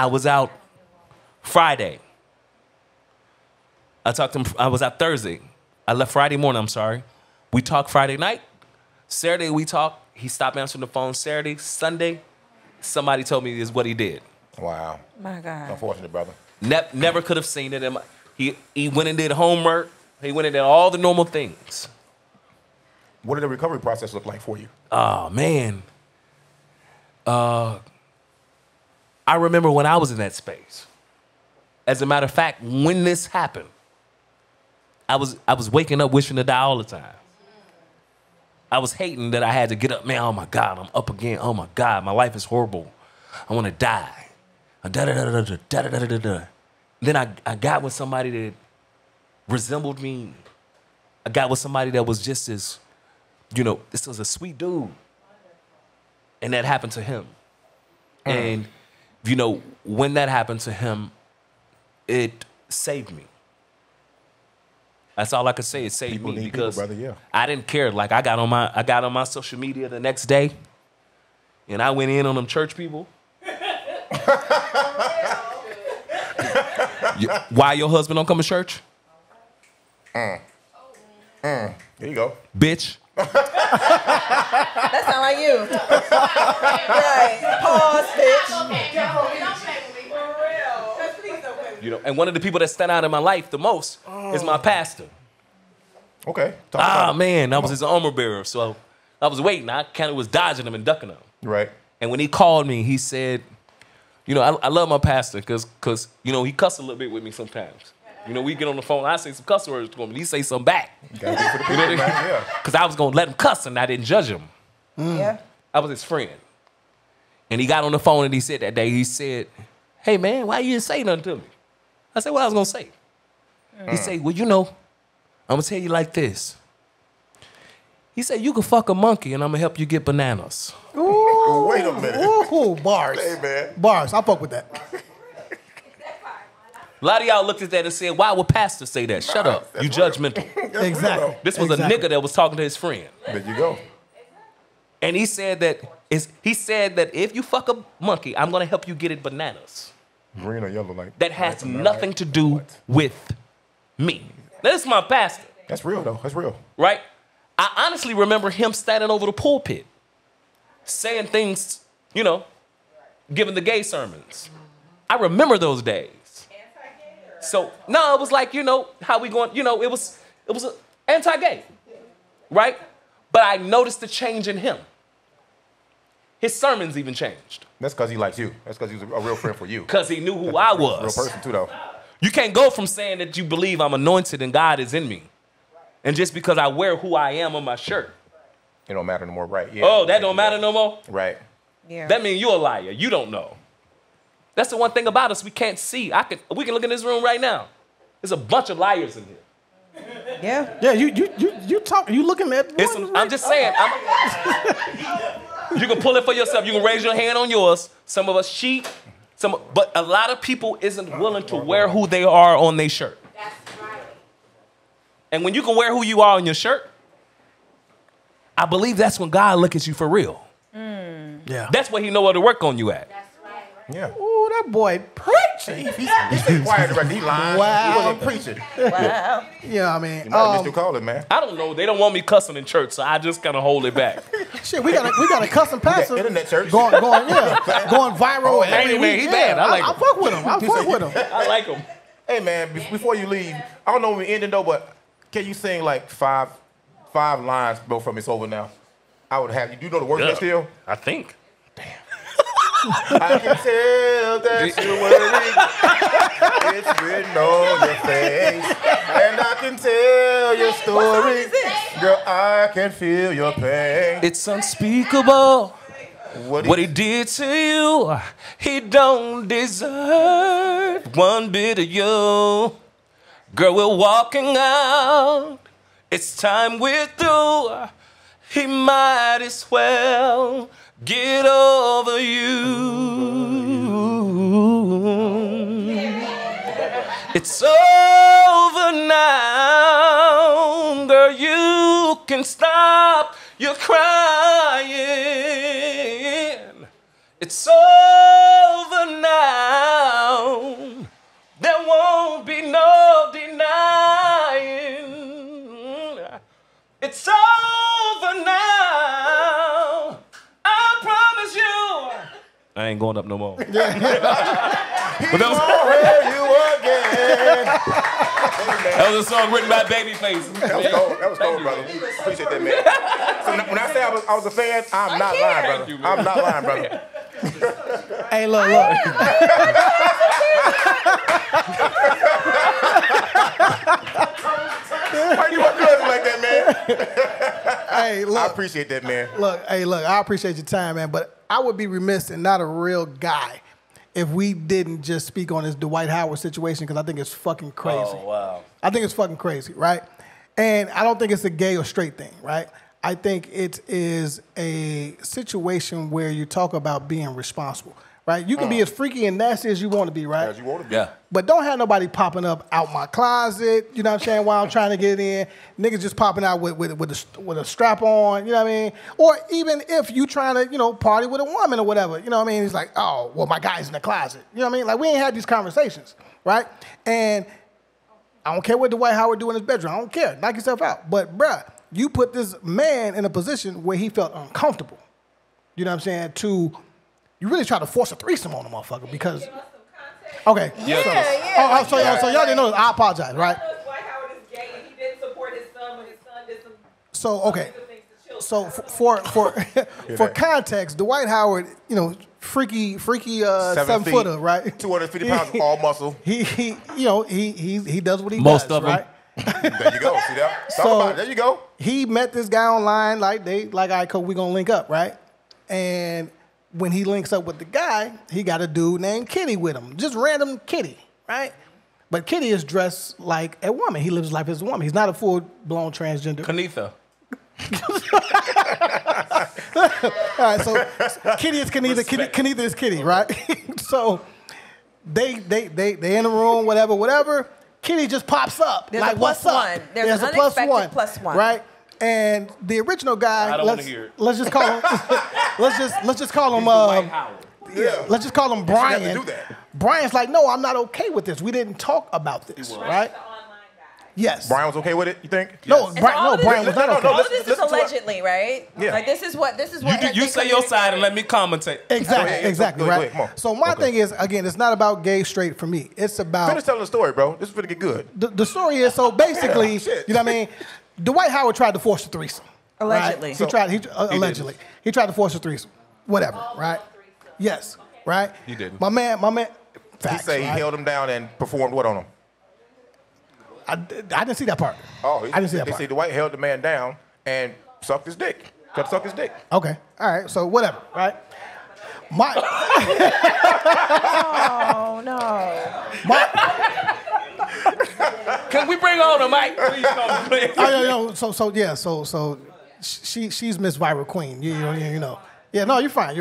was out Friday. I talked to him. I was out Thursday. I left Friday morning, I'm sorry. We talked Friday night. Saturday we talked. He stopped answering the phone Saturday. Sunday, somebody told me is what he did. Wow. My God. Unfortunate, brother. Never could have seen it. He went and did homework. He went and did all the normal things. What did the recovery process look like for you? Oh, man. I remember when I was in that space. As a matter of fact, when this happened, I was waking up wishing to die all the time. I was hating that I had to get up. Man, oh my God, I'm up again. Oh my God, my life is horrible. I want to die. Then I got with somebody that resembled me. I got with somebody that was just as, this was a sweet dude. And that happened to him. And, when that happened to him, it saved me. That's all I could say. It saved People me need because people, brother, yeah. I didn't care. Like I got on my social media the next day, and I went in on them church people. Why your husband don't come to church? There you go. Bitch. That sound like you. Right. Pause, bitch. And one of the people that stand out in my life the most is my pastor. Okay. Talk about it. Man, I was his armor bearer, so I was waiting. I kind of was dodging him and ducking him. Right. And when he called me, he said, I love my pastor because he cussed a little bit with me sometimes. We get on the phone, I say some cuss words to him, and he say something back. Gotta be for the people, man. Yeah. Because I was going to let him cuss, and I didn't judge him. Yeah. I was his friend. And he got on the phone, and he said that day, he said, hey, man, why you didn't say nothing to me? I said, what I was going to say? He said, well, I'm going to tell you like this. He said, you can fuck a monkey, and I'm going to help you get bananas. Ooh, Wait a minute. Ooh, bars. Hey, man. Bars. I fuck with that. A lot of y'all looked at that and said, why would pastor say that? Shut up. You judgmental. Exactly. This was a nigga that was talking to his friend. There you go. And he said that if you fuck a monkey, I'm going to help you get it bananas. Green or yellow, like That has nothing to do with me. This is my pastor. That's real, though. That's real. Right? I honestly remember him standing over the pulpit, saying things, giving the gay sermons. I remember those days. So, no, it was like, how we going, it was anti-gay, right? But I noticed the change in him. His sermons even changed. That's because he likes you. That's because he was a real friend for you. Because he knew who I was. Real person, too, though. You can't go from saying that you believe I'm anointed and God is in me, and just because I wear who I am on my shirt. It don't matter no more, right? Yeah. Oh, that don't matter no more? Right. Yeah. That means you're a liar. You don't know. That's the one thing about us we can't see. We can look in this room right now. There's a bunch of liars in here. Yeah. Yeah, you talk. You looking at? I'm just saying. You can pull it for yourself. You can raise your hand on yours. Some of us cheat. But a lot of people isn't willing to wear who they are on their shirt. That's right. And when you can wear who you are on your shirt, I believe that's when God look at you for real. Yeah. That's where he know where to work on you at. That's right. Yeah. Ooh, that boy preaching. He's quiet, right? He lying. Wow. He wasn't preaching. Wow. Yeah, I mean, You might have missed your calling, man. I don't know. They don't want me cussing in church, so I just kind of hold it back. shit, we got a custom pastor. Internet church. Going viral. Oh, every hey, man, week. he Yeah, bad. I like I him. fuck with him. I fuck with him. I like them. Hey, man, before you leave, I don't know when we ending, though, but can you sing like five lines, bro, from It's Over Now? I would have you. Do you know the words of that still? I think. I can tell that you're worried. It's written on your face. And I can tell your story. Girl, I can feel your pain. It's unspeakable What what he did to you. He don't deserve one bit of you. Girl, we're walking out. It's time we're through. He might as well get over you. It's over now. Girl, you can stop your crying. It's over now. There won't be no denying. It's over now. I promise you. I ain't going up no more. He won't hurt you again. That was a song written by Babyface. That was cold. That was cold, brother. Appreciate that, man. So when I say I was a fan, I'm not lying, brother. I'm not lying, brother. Hey, look. Why you want cousin like that, man? Hey, look. I appreciate that, man. Look, I appreciate your time, man, but I would be remiss and not a real guy if we didn't just speak on this Dwight Howard situation because I think it's fucking crazy. Oh, wow. I think it's fucking crazy, right? And I don't think it's a gay or straight thing, right? I think it is a situation where you talk about being responsible, right? You can be as freaky and nasty as you want to be, right? As you want to be. Yeah. But don't have nobody popping up out my closet, you know what I'm saying, while I'm trying to get in. Niggas just popping out with a strap on, you know what I mean? Or even if you trying to, party with a woman or whatever, you know what I mean? It's like, oh, well, my guy's in the closet. You know what I mean? Like, we ain't had these conversations, right? And I don't care what Dwight Howard do in his bedroom. I don't care. Knock yourself out. But, bruh, you put this man in a position where he felt uncomfortable, you know what I'm saying, you really try to force a threesome on a motherfucker because... Okay. Yeah. So y'all didn't know this. I apologize, right? Dwight Howard is gay and he didn't support his son when his son did some Okay. good things to children. So for context, Dwight Howard, freaky 7-footer, right? 250 pounds, all muscle. He does what he Most does, of 'em. right? There you go. See that? Talk about it. There you go. He met this guy online, all right, cool, we gonna link up, right? And when he links up with the guy, he got a dude named Kitty with him. Just random Kitty, right? But Kitty is dressed like a woman. He lives his life as a woman. He's not a full-blown transgender. Kanitha. All right, so Kitty is Kanitha, Kanitha is Kitty, right? So they in the room, whatever. Kitty just pops up. There's like, a plus what's up? one. There's an unexpected plus one. Right? And the original guy, I don't want to hear it. let's just call him let's just call him Dwight Howard. let's just call him Brian. have to do that. Brian's like, no, I'm not okay with this. We didn't talk about this, right? The online guy. Yes. Brian was okay with it, you think? No, And Brian was not okay. All of this listen is to what- allegedly, right? Yeah. Like this is what You say your side and let me commentate. Exactly, Go right? ahead, come on. So my thing is, again, it's not about gay, straight for me. It's about Finish telling the story, bro. This is gonna get good. the story is, so basically, Yeah, shit. you know what I mean? Dwight Howard tried to force a threesome. Allegedly. Right? Allegedly. He tried to force a threesome. Whatever, right? Yes, right? He didn't. My man, He facts, say he right? held him down and performed what on him? I didn't see that part. Oh, I didn't see that They part. say Dwight held the man down and sucked his dick. Got to suck his dick. Okay, all right, so whatever, right? Oh no. Can we bring on the mic? Please come, please. So she's Miss Viral Queen. You know. Yeah, no, you're fine.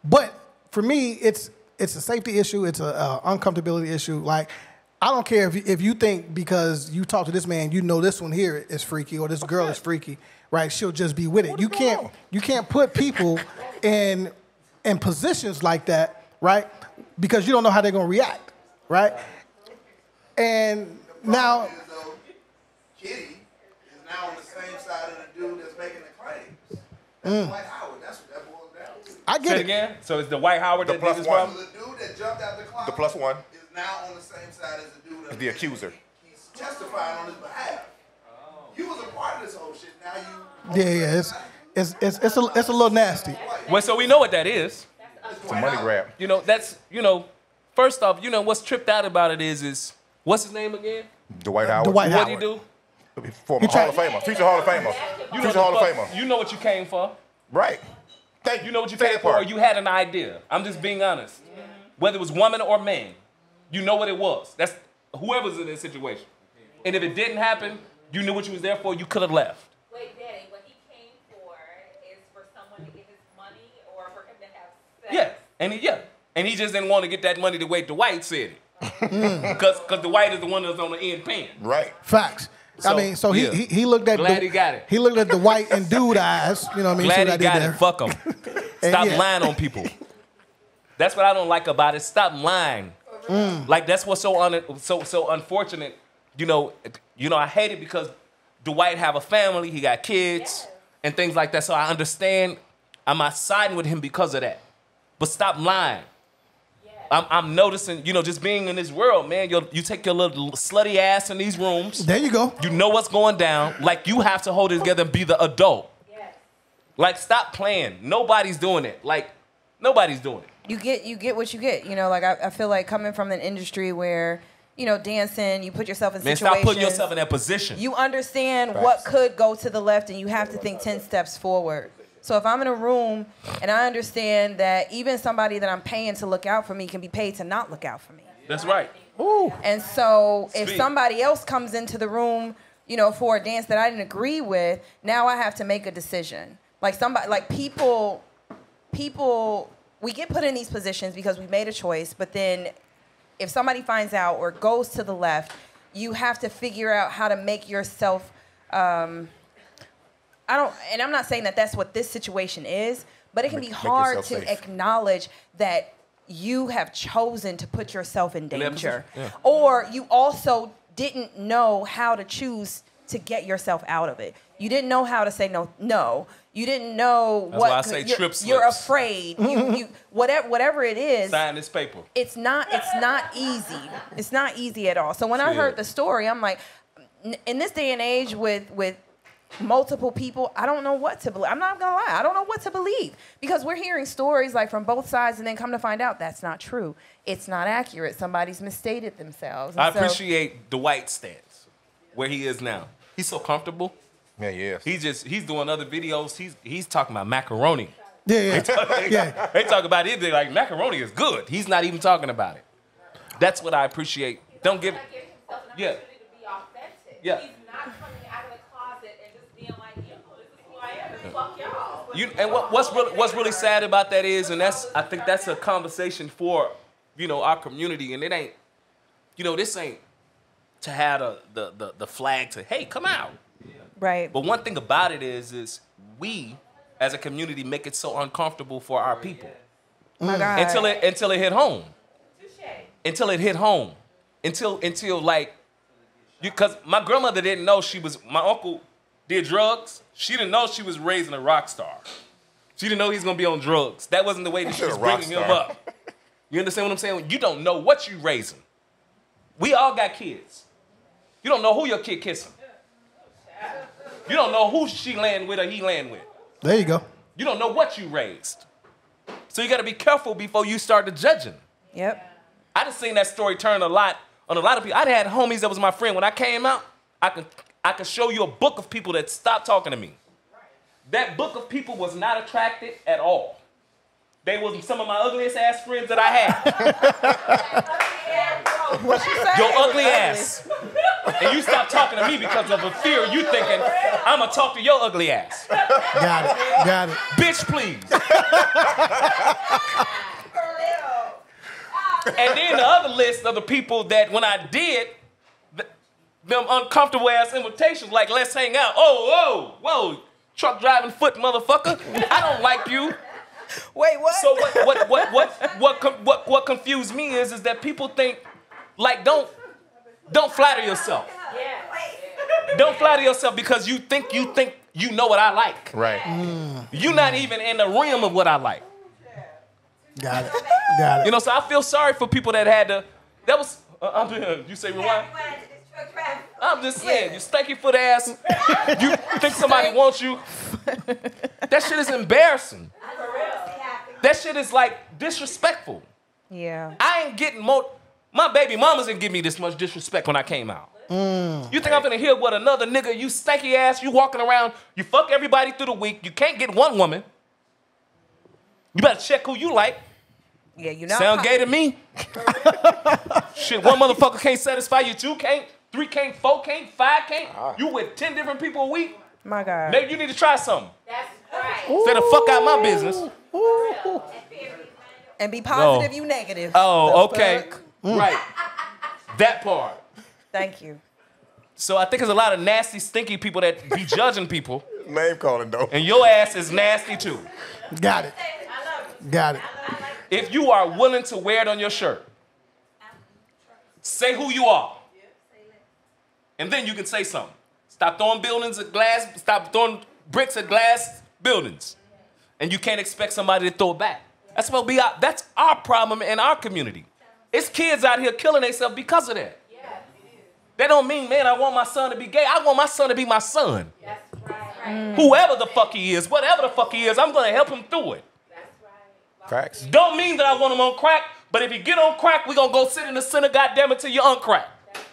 But for me, it's a safety issue. It's a uncomfortability issue. Like, I don't care if you think because you talk to this man, this one here is freaky or this girl is freaky, right? She'll just be with it. You can't put people in positions like that, right? Because you don't know how they're gonna react, right? And now, Kitty is now on the same side of the dude that's making the claims. That's Dwight Howard. That's what that boils down to. I Say get it it. again. So it's the Dwight Howard The that plus did this one. problem? So the dude that jumped out the closet The plus one. is now on the same side as the dude that's The accuser. He's testifying on his behalf. You was a part of this whole shit. Now you. Yeah. It's a little nasty. Well, so we know what that is. It's a money grab. First off, what's tripped out about it is what's his name again? Dwight Howard. Dwight What'd Howard. he do? Former Hall of Famer. Future Hall of Famer. Future Hall of Famer. You know what you came for. Right. Thank you. You know what you Say came that for, or part. you had an idea. I'm just being honest. Whether it was woman or man, you know what it was. That's whoever's in this situation. And if it didn't happen, you knew what you was there for, you could have left. Wait, Daddy, what he came for is for someone to get his money or for him to have sex. Yeah. And he just didn't want to get that money the way Dwight said it. Because Dwight is the one that's on the end paying. Right. Facts. So, He looked at Glad he got it. He looked at the white and dude eyes. You know what I mean? Glad See he what I did got there? it. Fuck him. Stop yeah. lying on people. That's what I don't like about it. Stop lying. Like that's what's so unfortunate. I hate it because Dwight have a family. He got kids and things like that. So I understand. I'm not siding with him because of that. But stop lying. I'm noticing, you know, just being in this world, man, you take your little slutty ass in these rooms. There you go. You know what's going down. Like, you have to hold it together and be the adult. Yes. Like, stop playing. Nobody's doing it. Like, nobody's doing it. You get what you get. You know, like I feel like coming from an industry where, you know, dancing, you put yourself in Man, situations. stop putting yourself in that position. You understand what could go to the left, and you have to think 10 steps forward. So if I'm in a room and I understand that even somebody that I'm paying to look out for me can be paid to not look out for me. That's right. Ooh. And so if Speak. somebody else comes into the room, you know, for a dance that I didn't agree with, now I have to make a decision. Like people, we get put in these positions because we made a choice, but then if somebody finds out or goes to the left, you have to figure out how to make yourself, and I'm not saying that that's what this situation is, but it can be hard to yourself safe. acknowledge that you have chosen to put yourself in that danger. position, Or you also didn't know how to choose to get yourself out of it. You didn't know how to say no. You didn't know That's what why I say you're, trip you're slips. afraid. You whatever it is. Sign this paper. It's not easy. It's not easy at all. So when I heard the story, I'm like, in this day and age with multiple people, I don't know what to believe. I'm not gonna lie, I don't know what to believe, because we're hearing stories like from both sides, and then come to find out that's not true. It's not accurate. Somebody's misstated themselves. And I so- appreciate Dwight's stance, where he is now. He's so comfortable. Yeah, he is. He's doing other videos. He's talking about macaroni. Yeah. Yeah. They talk about it. They're like, macaroni is good. He's not even talking about it. That's what I appreciate. Don't give. Give himself an Yeah. opportunity to be authentic. Yeah. He's not coming out of the closet and just being like, you know, this is who I am and fuck y'all. And what's really sad about that is, and I think that's a conversation for, you know, our community, and it ain't, you know, this ain't to have the flag to, hey, come out. Right. But one thing about it is we as a community make it so uncomfortable for our people My God. until it hit home. Until it hit home. Until like, because my grandmother didn't know my uncle did drugs. She didn't know she was raising a rock star. She didn't know he was gonna be on drugs. That wasn't the way that she was A rock bringing him star. up. You understand what I'm saying? You don't know what you raising. We all got kids. You don't know who your kid kissing. You don't know who she laying with or he laying with. There you go. You don't know what you raised. So you gotta be careful before you start the judging. Yep. I just seen that story turn a lot on a lot of people. I had homies that was my friend. When I came out, I could show you a book of people that stopped talking to me. That book of people was not attracted at all. They was some of my ugliest ass friends that I had. What you say? Your ugly ass. And you stopped talking to me because of a fear you thinking, I'm gonna talk to your ugly ass. Got it. Bitch, please. And then the other list of the people that when I did, them uncomfortable ass invitations, like let's hang out. Oh, whoa, truck driving foot motherfucker. I don't like you. Wait, what? So what confused me is that people think, like, don't flatter yourself. Don't flatter yourself because you think you know what I like. Right. You're not even in the realm of what I like. Got it. You know, so I feel sorry for people that had to. That was. You say rewind. I'm just saying, you stanky foot ass. You think somebody wants you? That shit is embarrassing. That shit is like disrespectful. Yeah. I ain't getting more. My baby mamas didn't give me this much disrespect when I came out. You think I'm gonna hear what another nigga, you stanky ass, you walking around, you fuck everybody through the week, you can't get one woman. You better check who you like. Yeah, you know. Sound gay to me? Shit, one motherfucker can't satisfy you, 2 can't, 3 can't, 4 can't, 5 can't. You with 10 different people a week? My God. Maybe you need to try something. That's right. Stay the fuck out my business. And be positive, you negative. Oh, The okay. fuck? Right. That part. Thank you. So I think there's a lot of nasty, stinky people that be judging people, Name calling though. and your ass is nasty too. Got it. If you are willing to wear it on your shirt, say who you are. And then you can say something. Stop throwing buildings at glass, stop throwing bricks at glass buildings. And you can't expect somebody to throw it back. That's what that's our problem in our community. It's kids out here killing themselves because of that. That don't mean, man, I want my son to be gay. I want my son to be my son. That's right. Whoever the fuck he is, whatever the fuck he is, I'm going to help him through it. That's right. Facts. Don't mean that I want him on crack, but if he get on crack, we're going to go sit in the center, goddamn it, till you're on crack.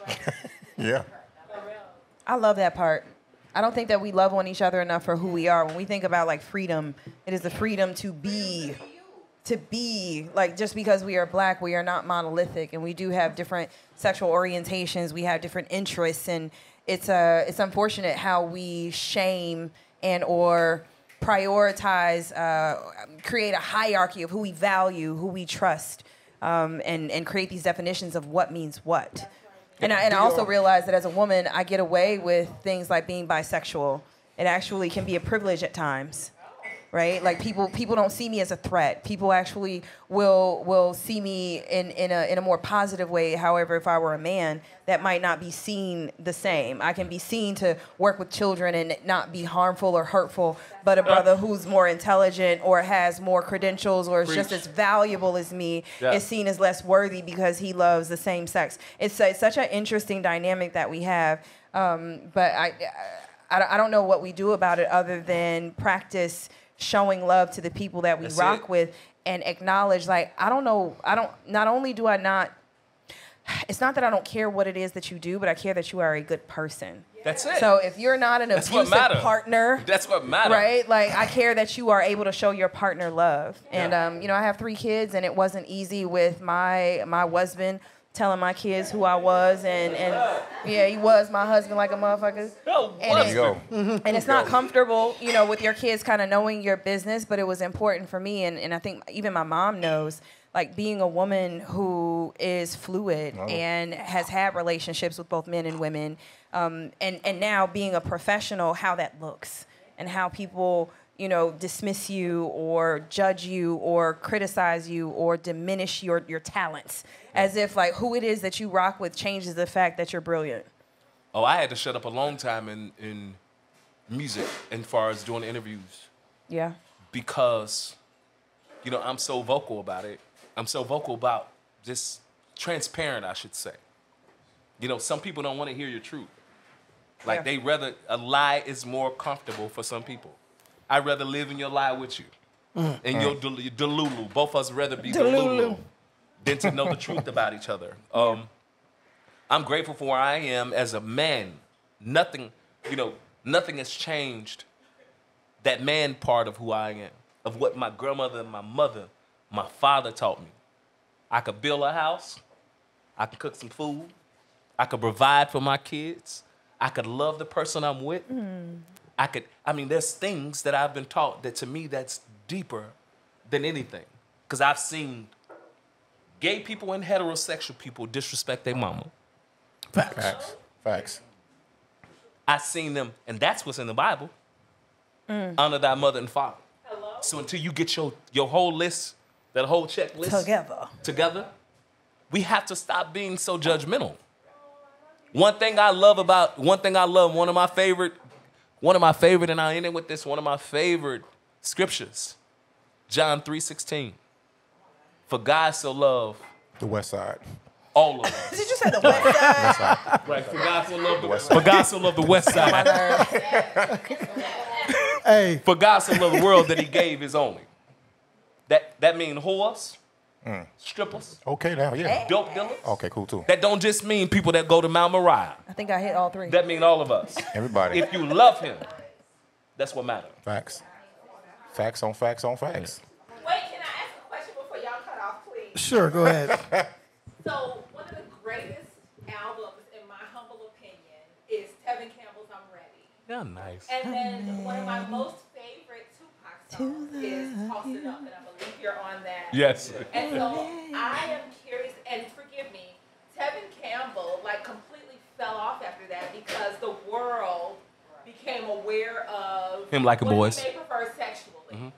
That's right. Yeah. I love that part. I don't think that we love on each other enough for who we are. When we think about like freedom, it is the freedom to be like, just because we are black, we are not monolithic, and we do have different sexual orientations, we have different interests, and it's unfortunate how we shame and or prioritize, create a hierarchy of who we value, who we trust, and create these definitions of what means what. And I also realize that as a woman, I get away with things like being bisexual. It actually can be a privilege at times, right? Like people don't see me as a threat. People actually will see me in a more positive way. However, if I were a man, that might not be seen the same. I can be seen to work with children and not be harmful or hurtful, but a brother who's more intelligent or has more credentials or is just as valuable as me is seen as less worthy because he loves the same sex. It's such an interesting dynamic that we have, but I don't know what we do about it other than practice showing love to the people that we rock with and acknowledge, like, it's not that I don't care what it is that you do, but I care that you are a good person. That's it. So if you're not an abusive partner, that's what matters. Right? Like, I care that you are able to show your partner love. And, I have 3 kids, and it wasn't easy with my husband telling my kids who I was, and he was my husband like a motherfucker. And it's not comfortable, with your kids kind of knowing your business, but it was important for me, and I think even my mom knows, like, being a woman who is fluid and has had relationships with both men and women, and now being a professional, how that looks, and how people dismiss you or judge you or criticize you or diminish your talents, as if like who it is that you rock with changes the fact that you're brilliant. Oh, I had to shut up a long time in music as far as doing interviews. Yeah. Because, I'm so vocal about it. I'm so vocal about just transparent, I should say. Some people don't want to hear your truth. Like they rather, a lie is more comfortable for some people. I'd rather live in your lie with you. And your delulu. Both of us rather be delulu than to know the truth about each other. I'm grateful for where I am as a man. Nothing has changed that man part of who I am, of what my grandmother and my mother, my father taught me. I could build a house. I could cook some food. I could provide for my kids. I could love the person I'm with. There's things that I've been taught that to me that's deeper than anything. Because I've seen gay people and heterosexual people disrespect their mama. Facts. I've seen them, and that's what's in the Bible. Honor thy mother and father. Hello? So until you get your whole list, that whole checklist together, we have to stop being so judgmental. One of my favorite, and I'll end it with this, one of my favorite scriptures, John 3:16. For God so loved the West Side. All of us. Did you say the West Side? Right, for God so loved the West Side. For God so loved the West Side. Hey. For God so loved the world that he gave his only. That means whores, strippers. Okay, now, yeah. Dope dealers. Okay, cool, too. That don't just mean people that go to Mount Moriah. I think I hit all 3. That mean all of us. Everybody. If you love him, that's what matters. Facts. Facts on facts on facts. Wait, can I ask a question before y'all cut off, please? Sure, go ahead. So, one of the greatest albums, in my humble opinion, is Tevin Campbell's I'm Ready. Yeah, nice. And then one of my most favorite Tupac songs is Toss It Up, and I believe you're on that. Yes. And so I am curious, and forgive me, Tevin Campbell completely fell off after that because the world became aware of him liking boys. What he may prefer sexually.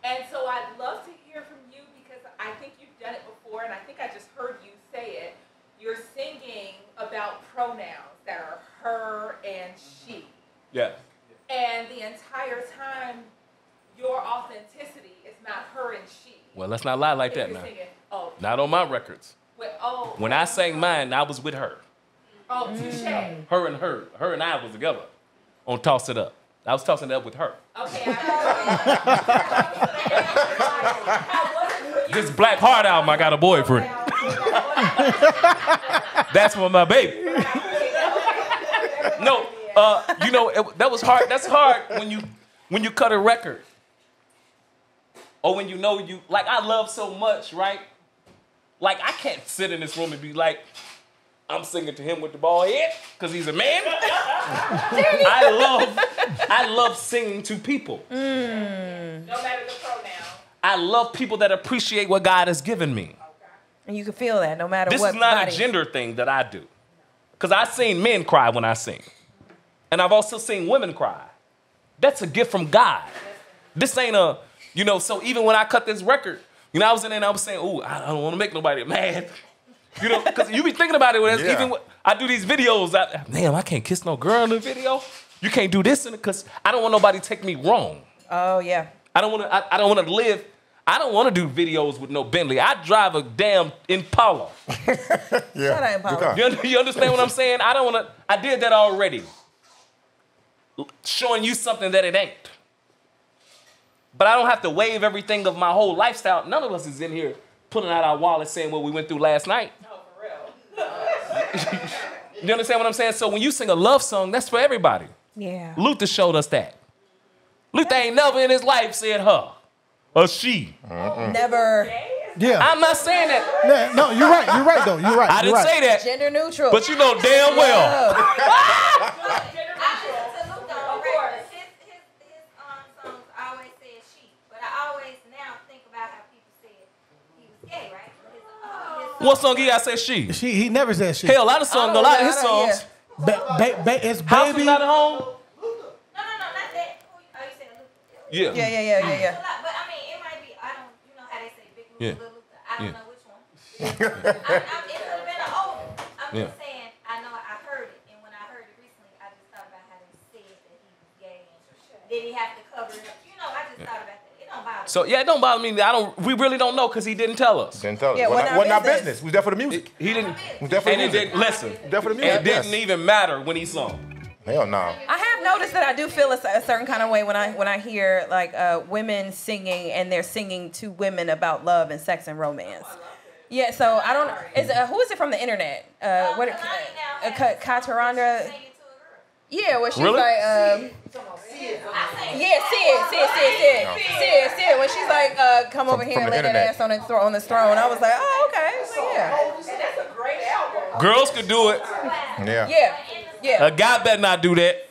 And so I'd love to hear from you because I think you've done it before, and I think I just heard you say it. You're singing about pronouns that are her and she. Yeah. And the entire time your authenticity is not her and she. Well, let's not lie like If that you're now. singing, oh, Not on my records. When I sang mine, I was with her. oh, touche. Her and I was together on Toss It Up. I was tossing it up with her. Okay, This Black Heart album, I got a boyfriend. That's for my baby. No, you know, that was hard. That's hard when you cut a record. Or when you know you, like I love so much, right? Like I can't sit in this room and be like, I'm singing to him with the bald head because he's a man. I love singing to people. no matter the pronoun. I love people that appreciate what God has given me. And you can feel that no matter This what. is not body. a gender thing that I do. Because I've seen men cry when I sing. And I've also seen women cry. That's a gift from God. This ain't a, you know, so even when I cut this record, you know, I was in there and I was saying, ooh, I don't want to make nobody mad. You know, because you be thinking about it. Yeah. Even when I do these videos, damn, I can't kiss no girl in the video. You can't do this in it because I don't want nobody to take me wrong. Oh yeah. I don't want to live. I don't want to do videos with no Bentley. I drive a damn Impala. Yeah. Shut up, Impala. You understand what I'm saying? I don't want to. I did that already. Showing you something that it ain't. But I don't have to wave everything of my whole lifestyle. None of us is in here pulling out our wallet saying what we went through last night. No, for real. You understand what I'm saying? So when you sing a love song, that's for everybody. Yeah. Luther showed us that. Luther ain't never in his life said her or she. Never. Yeah. I'm not saying that. Yeah, no, you're right. You're right, though. You're right. I didn't say that. Gender neutral. But you know damn well. What song he got say she? He never said shit. Hell, a lot of songs, a lot of his songs. It's House is baby. not at home. No, not that. Oh, you said Luther. Yeah. Yeah. But I mean, it might be, I don't, you know how they say Big Luther, Yeah. Little Luther. I don't Yeah. know which one. It could have been an old one. I'm Yeah. just saying, I know I heard it. And when I heard it recently, I just thought about how they said that he was gay. And did he have to cover it up? You know, I just thought about that. It don't bother me. So yeah, it don't bother me. We really don't know because he didn't tell us. Didn't tell us. Yeah, Wasn't our business. business. We was there for the music. He didn't. We was there for the And it music. didn't listen. There for the music. It didn't even matter when he sung. Hell no. I have noticed that I do feel a certain kind of way when I hear like women singing and they're singing to women about love and sex and romance. Yeah, so I don't. Who is it from the internet? Kataranda. Yeah, where she's Really? like. Sid. When she's like, come over here from and the lay that internet. ass on this throne. I was like, oh, okay. So, yeah. That's a great album. Girls could do it. Yeah. Yeah. A guy better not do that.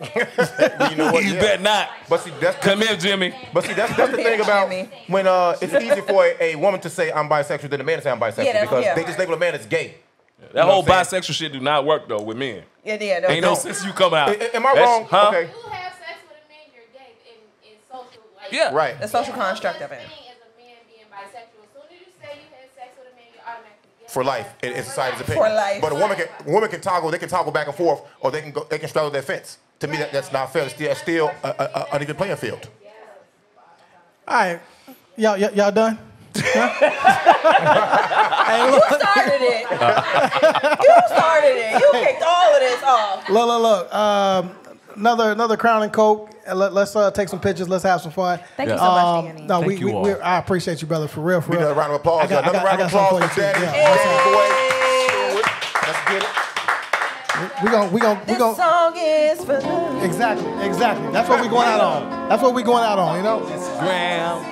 You know what? He Yeah. better not. But see, that's Come here, Jimmy. But see, that's the thing about Jimmy. when it's easy for a woman to say I'm bisexual than a man to say I'm bisexual Yeah, because yeah. they just label a man as gay. That know whole what I'm bisexual shit do not work though with men. Yeah. Ain't no sense you come out. Am I wrong? Huh? Okay. You have sex with a man, you're gay in social, like. Yeah. Right. The social construct of it. As a man being bisexual, as soon as you say you had sex with a man, you're automatically gay. For life, in society's opinion. For life. But a woman can toggle. They can toggle back and forth, or they can straddle their fence. To me, that's not fair. It's still an uneven playing field. All right. Y'all done? You started it. You kicked all of this off. Look. Another Crown and Coke. Let's take some pictures. Let's have some fun. Thank you so much, Danny. No, Thank you all. I appreciate you, brother, for real. We need another round of applause. I got Another round of applause something for for you, too. Danny. Yeah. Let's get it. We This gonna song is for love. exactly. That's what we going out on. That's what we going out on. You know. Graham.